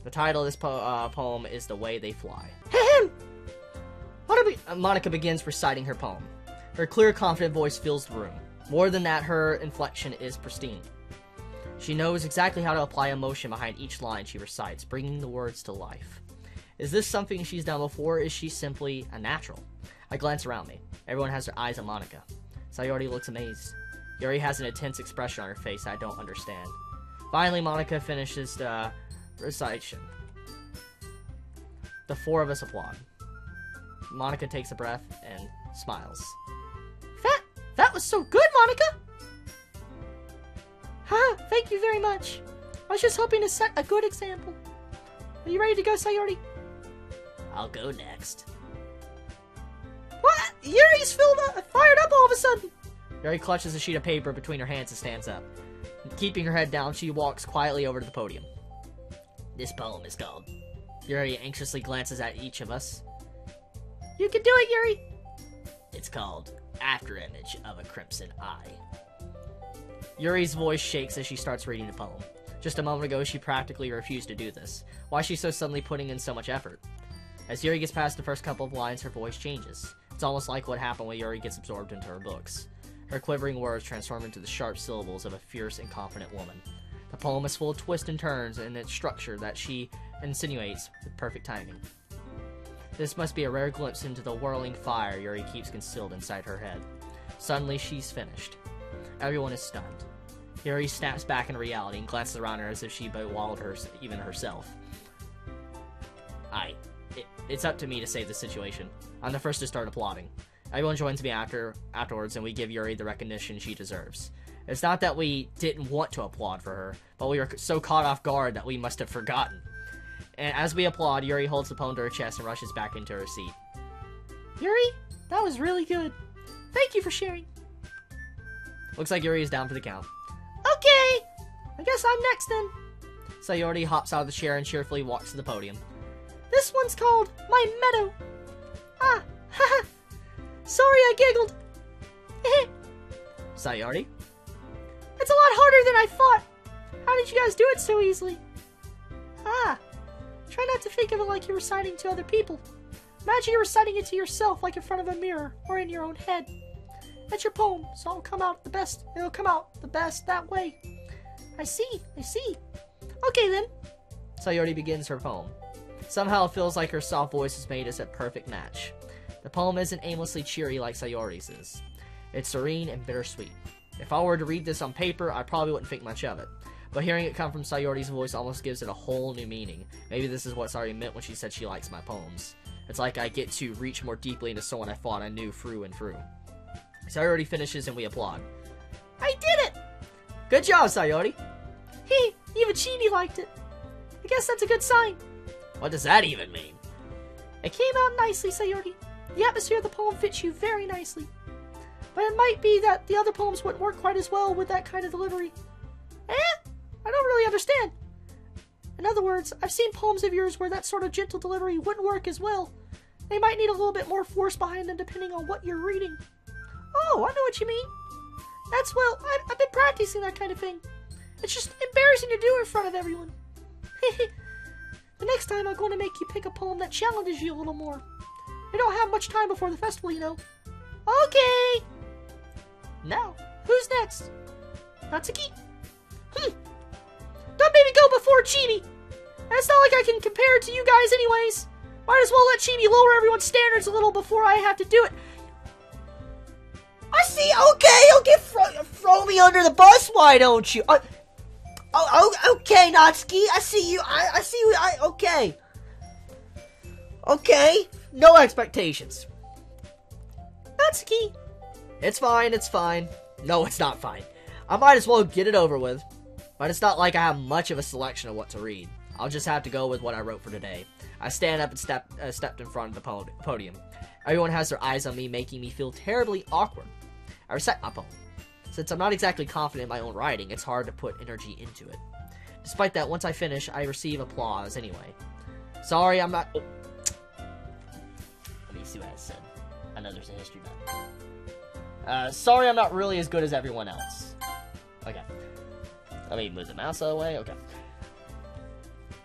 The title of this poem is The Way They Fly. Ahem. Monica begins reciting her poem. Her clear, confident voice fills the room. More than that, her inflection is pristine. She knows exactly how to apply emotion behind each line she recites, bringing the words to life. Is this something she's done before, or is she simply a natural? I glance around me. Everyone has their eyes on Monica. Sayori looks amazed. Yuri has an intense expression on her face I don't understand. Finally, Monica finishes the recitation. The four of us applaud. Monica takes a breath and smiles. That was so good, Monica! Thank you very much. I was just hoping to set a good example. Are you ready to go, Sayori? I'll go next. What? Yuri's fired up all of a sudden! Yuri clutches a sheet of paper between her hands and stands up. Keeping her head down, she walks quietly over to the podium. This poem is called... Yuri anxiously glances at each of us. You can do it, Yuri! It's called Afterimage of a Crimson Eye. Yuri's voice shakes as she starts reading the poem. Just a moment ago, she practically refused to do this. Why is she so suddenly putting in so much effort? As Yuri gets past the first couple of lines, her voice changes. It's almost like what happened when Yuri gets absorbed into her books. Her quivering words transform into the sharp syllables of a fierce and confident woman. The poem is full of twists and turns in its structure that she insinuates with perfect timing. This must be a rare glimpse into the whirling fire Yuri keeps concealed inside her head. Suddenly, she's finished. Everyone is stunned. Yuri snaps back into reality and glances around her as if she bewildered her, even herself. It's up to me to save the situation. I'm the first to start applauding. Everyone joins me afterwards, and we give Yuri the recognition she deserves. It's not that we didn't want to applaud for her, but we were so caught off guard that we must have forgotten. And as we applaud, Yuri holds the poem to her chest and rushes back into her seat. Yuri, that was really good. Thank you for sharing. Looks like Yuri is down for the count. Okay, I guess I'm next then. Sayori hops out of the chair and cheerfully walks to the podium. This one's called My Meadow. Ah, haha. Sorry I giggled. Sayori? It's a lot harder than I thought. How did you guys do it so easily? Ah, try not to think of it like you're reciting to other people. Imagine you're reciting it to yourself like in front of a mirror or in your own head. That's your poem, so it'll come out the best. It'll come out the best that way. I see. Okay then. Sayori begins her poem. Somehow it feels like her soft voice has made us a perfect match. The poem isn't aimlessly cheery like Sayori's is. It's serene and bittersweet. If I were to read this on paper, I probably wouldn't think much of it. But hearing it come from Sayori's voice almost gives it a whole new meaning. Maybe this is what Sayori meant when she said she likes my poems. It's like I get to reach more deeply into someone I thought I knew through and through. Sayori finishes and we applaud. I did it! Good job, Sayori! Hey, even Chibi liked it. I guess that's a good sign. What does that even mean? It came out nicely, Sayori. The atmosphere of the poem fits you very nicely. But it might be that the other poems wouldn't work quite as well with that kind of delivery. I don't really understand. In other words, I've seen poems of yours where that sort of gentle delivery wouldn't work as well. They might need a little bit more force behind them depending on what you're reading. Oh, I know what you mean. Well, I've been practicing that kind of thing. It's just embarrassing to do it in front of everyone. The next time I'm going to make you pick a poem that challenges you a little more. We don't have much time before the festival, you know. Okay. Now, who's next? Natsuki? Don't make me go before Chibi. It's not like I can compare it to you guys anyways. Might as well let Chibi lower everyone's standards a little before I have to do it. I see. Okay, throw me under the bus. Why don't you? Okay, Natsuki. I see you. I see you. Okay. Okay. No expectations. Natsuki. It's fine. No, it's not fine. I might as well get it over with. But it's not like I have much of a selection of what to read. I'll just have to go with what I wrote for today. I stand up and stepped in front of the podium. Everyone has their eyes on me, making me feel terribly awkward. I recite my poem. Since I'm not exactly confident in my own writing, it's hard to put energy into it. Despite that, once I finish, I receive applause anyway. Sorry, I'm not... Oh. Let me see what I said. I know there's a history button. Sorry, I'm not really as good as everyone else. Okay. Let me move the mouse out of the way. Okay.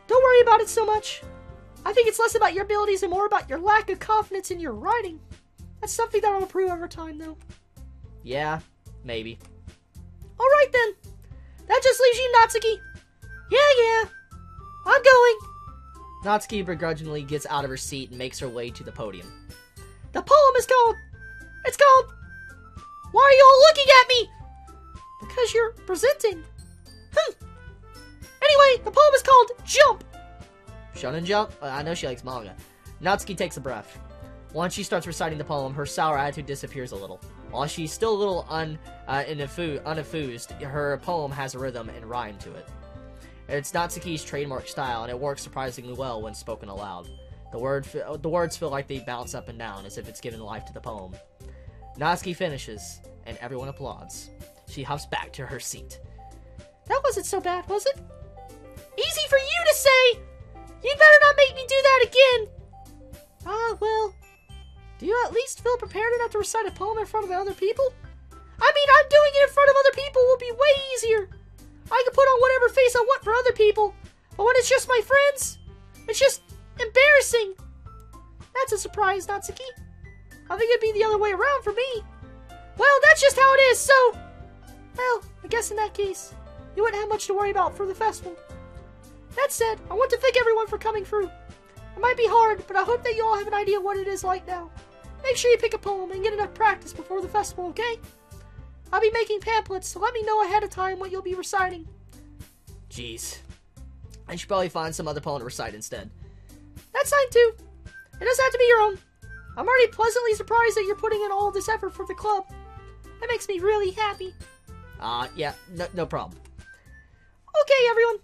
Don't worry about it so much. I think it's less about your abilities and more about your lack of confidence in your writing. That's something that will improve over time, though. Yeah, maybe. Alright then. That just leaves you, Natsuki. Yeah. I'm going. Natsuki begrudgingly gets out of her seat and makes her way to the podium. The poem is called... It's called... Why are you all looking at me? Because you're presenting. Anyway, the poem is called Jump. Shonen Jump? I know she likes manga. Natsuki takes a breath. Once she starts reciting the poem, her sour attitude disappears a little. While she's still a little unenthused, her poem has a rhythm and rhyme to it. It's Natsuki's trademark style, and it works surprisingly well when spoken aloud. The words feel like they bounce up and down, as if it's given life to the poem. Natsuki finishes, and everyone applauds. She hops back to her seat. That wasn't so bad, was it? Easy for you to say! You'd better not make me do that again! Well... Do you at least feel prepared enough to recite a poem in front of other people? I mean, I'm doing it in front of other people will be way easier. I can put on whatever face I want for people, but when it's just my friends, it's just embarrassing. That's a surprise, Natsuki. I think it'd be the other way around for me. Well, that's just how it is, so... Well, I guess in that case, you wouldn't have much to worry about for the festival. That said, I want to thank everyone for coming through. It might be hard, but I hope that you all have an idea of what it is like now. Make sure you pick a poem and get enough practice before the festival, okay? I'll be making pamphlets, so let me know ahead of time what you'll be reciting. Jeez. I should probably find some other poem to recite instead. That's fine too. It doesn't have to be your own. I'm already pleasantly surprised that you're putting in all of this effort for the club. That makes me really happy. Yeah, no problem. Okay, everyone.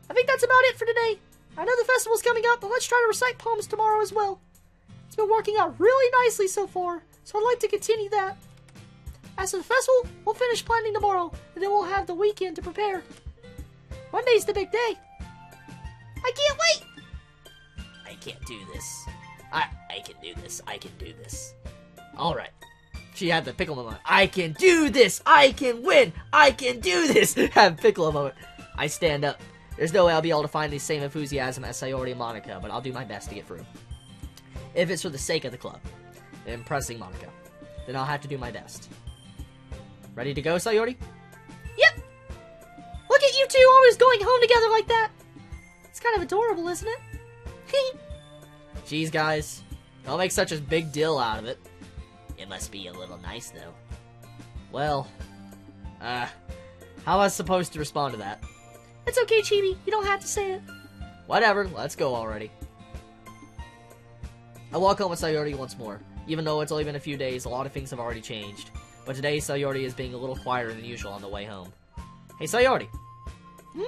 I think that's about it for today. I know the festival's coming up, but let's try to recite poems tomorrow as well. It's been working out really nicely so far, so I'd like to continue that. As for the festival, we'll finish planning tomorrow, and then we'll have the weekend to prepare. Monday's the big day. I can't wait! I can't do this. I can do this. I can do this. Alright. She had the Piccolo moment. I can do this! I can win! I can do this! Have Piccolo moment. I stand up. There's no way I'll be able to find the same enthusiasm as Sayori and Monica, but I'll do my best to get through. If it's for the sake of the club, and impressing Monica, then I'll have to do my best. Ready to go, Sayori? Yep! Look at you two always going home together like that! It's kind of adorable, isn't it? Jeez, guys. Don't make such a big deal out of it. It must be a little nice, though. Well, how am I supposed to respond to that? It's okay, Chibi. You don't have to say it. Whatever, let's go already. I walk home with Sayori once more. Even though it's only been a few days, a lot of things have already changed. But today, Sayori is being a little quieter than usual on the way home. Hey, Sayori! Hmm?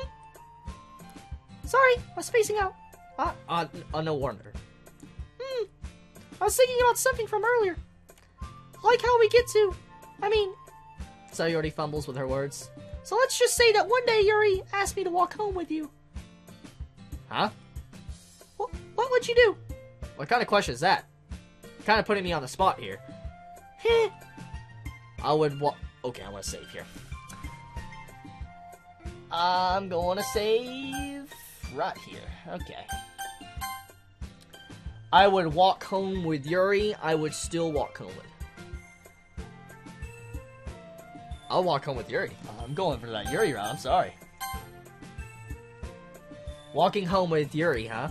Sorry, I was spacing out. No wonder. I was thinking about something from earlier. Like how we get to... Sayori fumbles with her words. So let's just say that one day Yuri asked me to walk home with you. Huh? What would you do? What kind of question is that? You're kind of putting me on the spot here. Heh. I would Okay, I'm gonna save here. I'm gonna save right here. Okay. I would walk home with Yuri. I would still walk home with. I'll walk home with Yuri. I'm going for that Yuri route. I'm sorry. Walking home with Yuri, huh?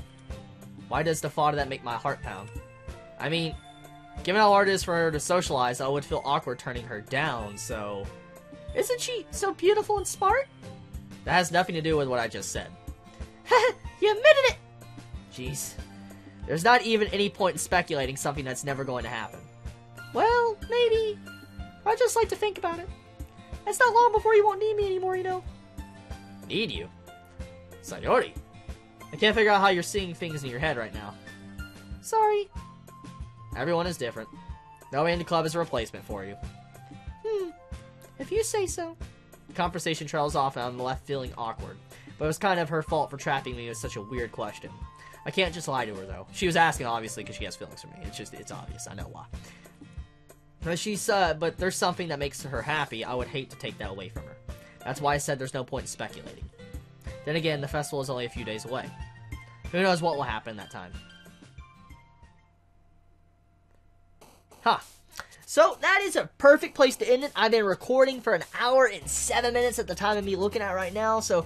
Why does the thought of that make my heart pound? I mean, given how hard it is for her to socialize, I would feel awkward turning her down, so... Isn't she so beautiful and smart? That has nothing to do with what I just said. You admitted it! Jeez. There's not even any point in speculating something that's never going to happen. Well, maybe. I just like to think about it. It's not long before you won't need me anymore, you know. Need you? Sayori. I can't figure out how you're seeing things in your head right now. Sorry. Everyone is different. Nobody in the club is a replacement for you. If you say so. The conversation trails off and I'm left feeling awkward. But it was kind of her fault for trapping me with such a weird question. I can't just lie to her, though. She was asking, obviously, because she has feelings for me. It's obvious. I know why. But there's something that makes her happy. I would hate to take that away from her. That's why I said there's no point in speculating. Then again, the festival is only a few days away. Who knows what will happen that time. Huh. So, that is a perfect place to end it. I've been recording for 1 hour and 7 minutes at the time of me looking at right now, so...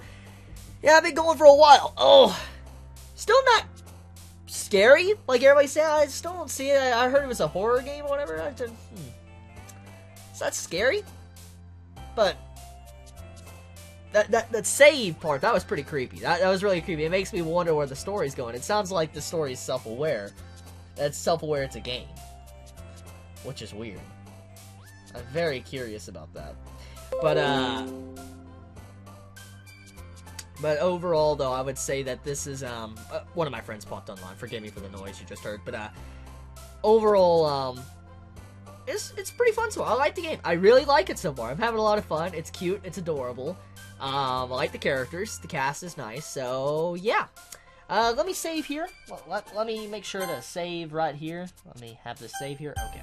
Yeah, I've been going for a while. Oh... Still not scary, like everybody said. I still don't see it. I heard it was a horror game or whatever. Is that scary? But that save part, that was pretty creepy. That was really creepy. It makes me wonder where the story's going. It sounds like the story is self-aware. That's self-aware it's a game. Which is weird. I'm very curious about that. But overall, though, I would say that this is, one of my friends popped online. Forgive me for the noise you just heard. But, overall, it's pretty fun so far. I like the game. I really like it so far. I'm having a lot of fun. It's cute. It's adorable. I like the characters. The cast is nice. So, yeah. Let me save here. Let me make sure to save right here. Let me have this save here. Okay.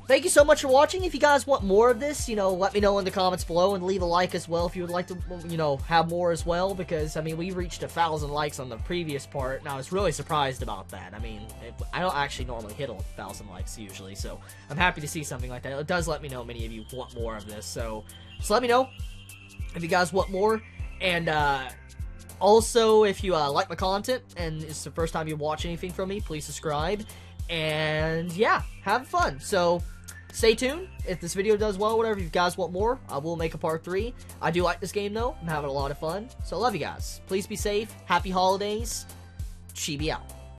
thank you so much for watching. If you guys want more of this, let me know in the comments below, and leave a like as well if you would like to, have more as well, because, I mean, we reached 1,000 likes on the previous part, and I was really surprised about that. I mean, I don't actually normally hit 1,000 likes usually, so I'm happy to see something like that. It does let me know many of you want more of this, so let me know if you guys want more, and, also, if you like my content, and it's the first time you watch anything from me, please subscribe. And yeah, have fun. So stay tuned. If this video does well, whatever, if you guys want more, I will make a part 3. I do like this game though. I'm having a lot of fun. So I love you guys. Please be safe. Happy holidays. Chibi out.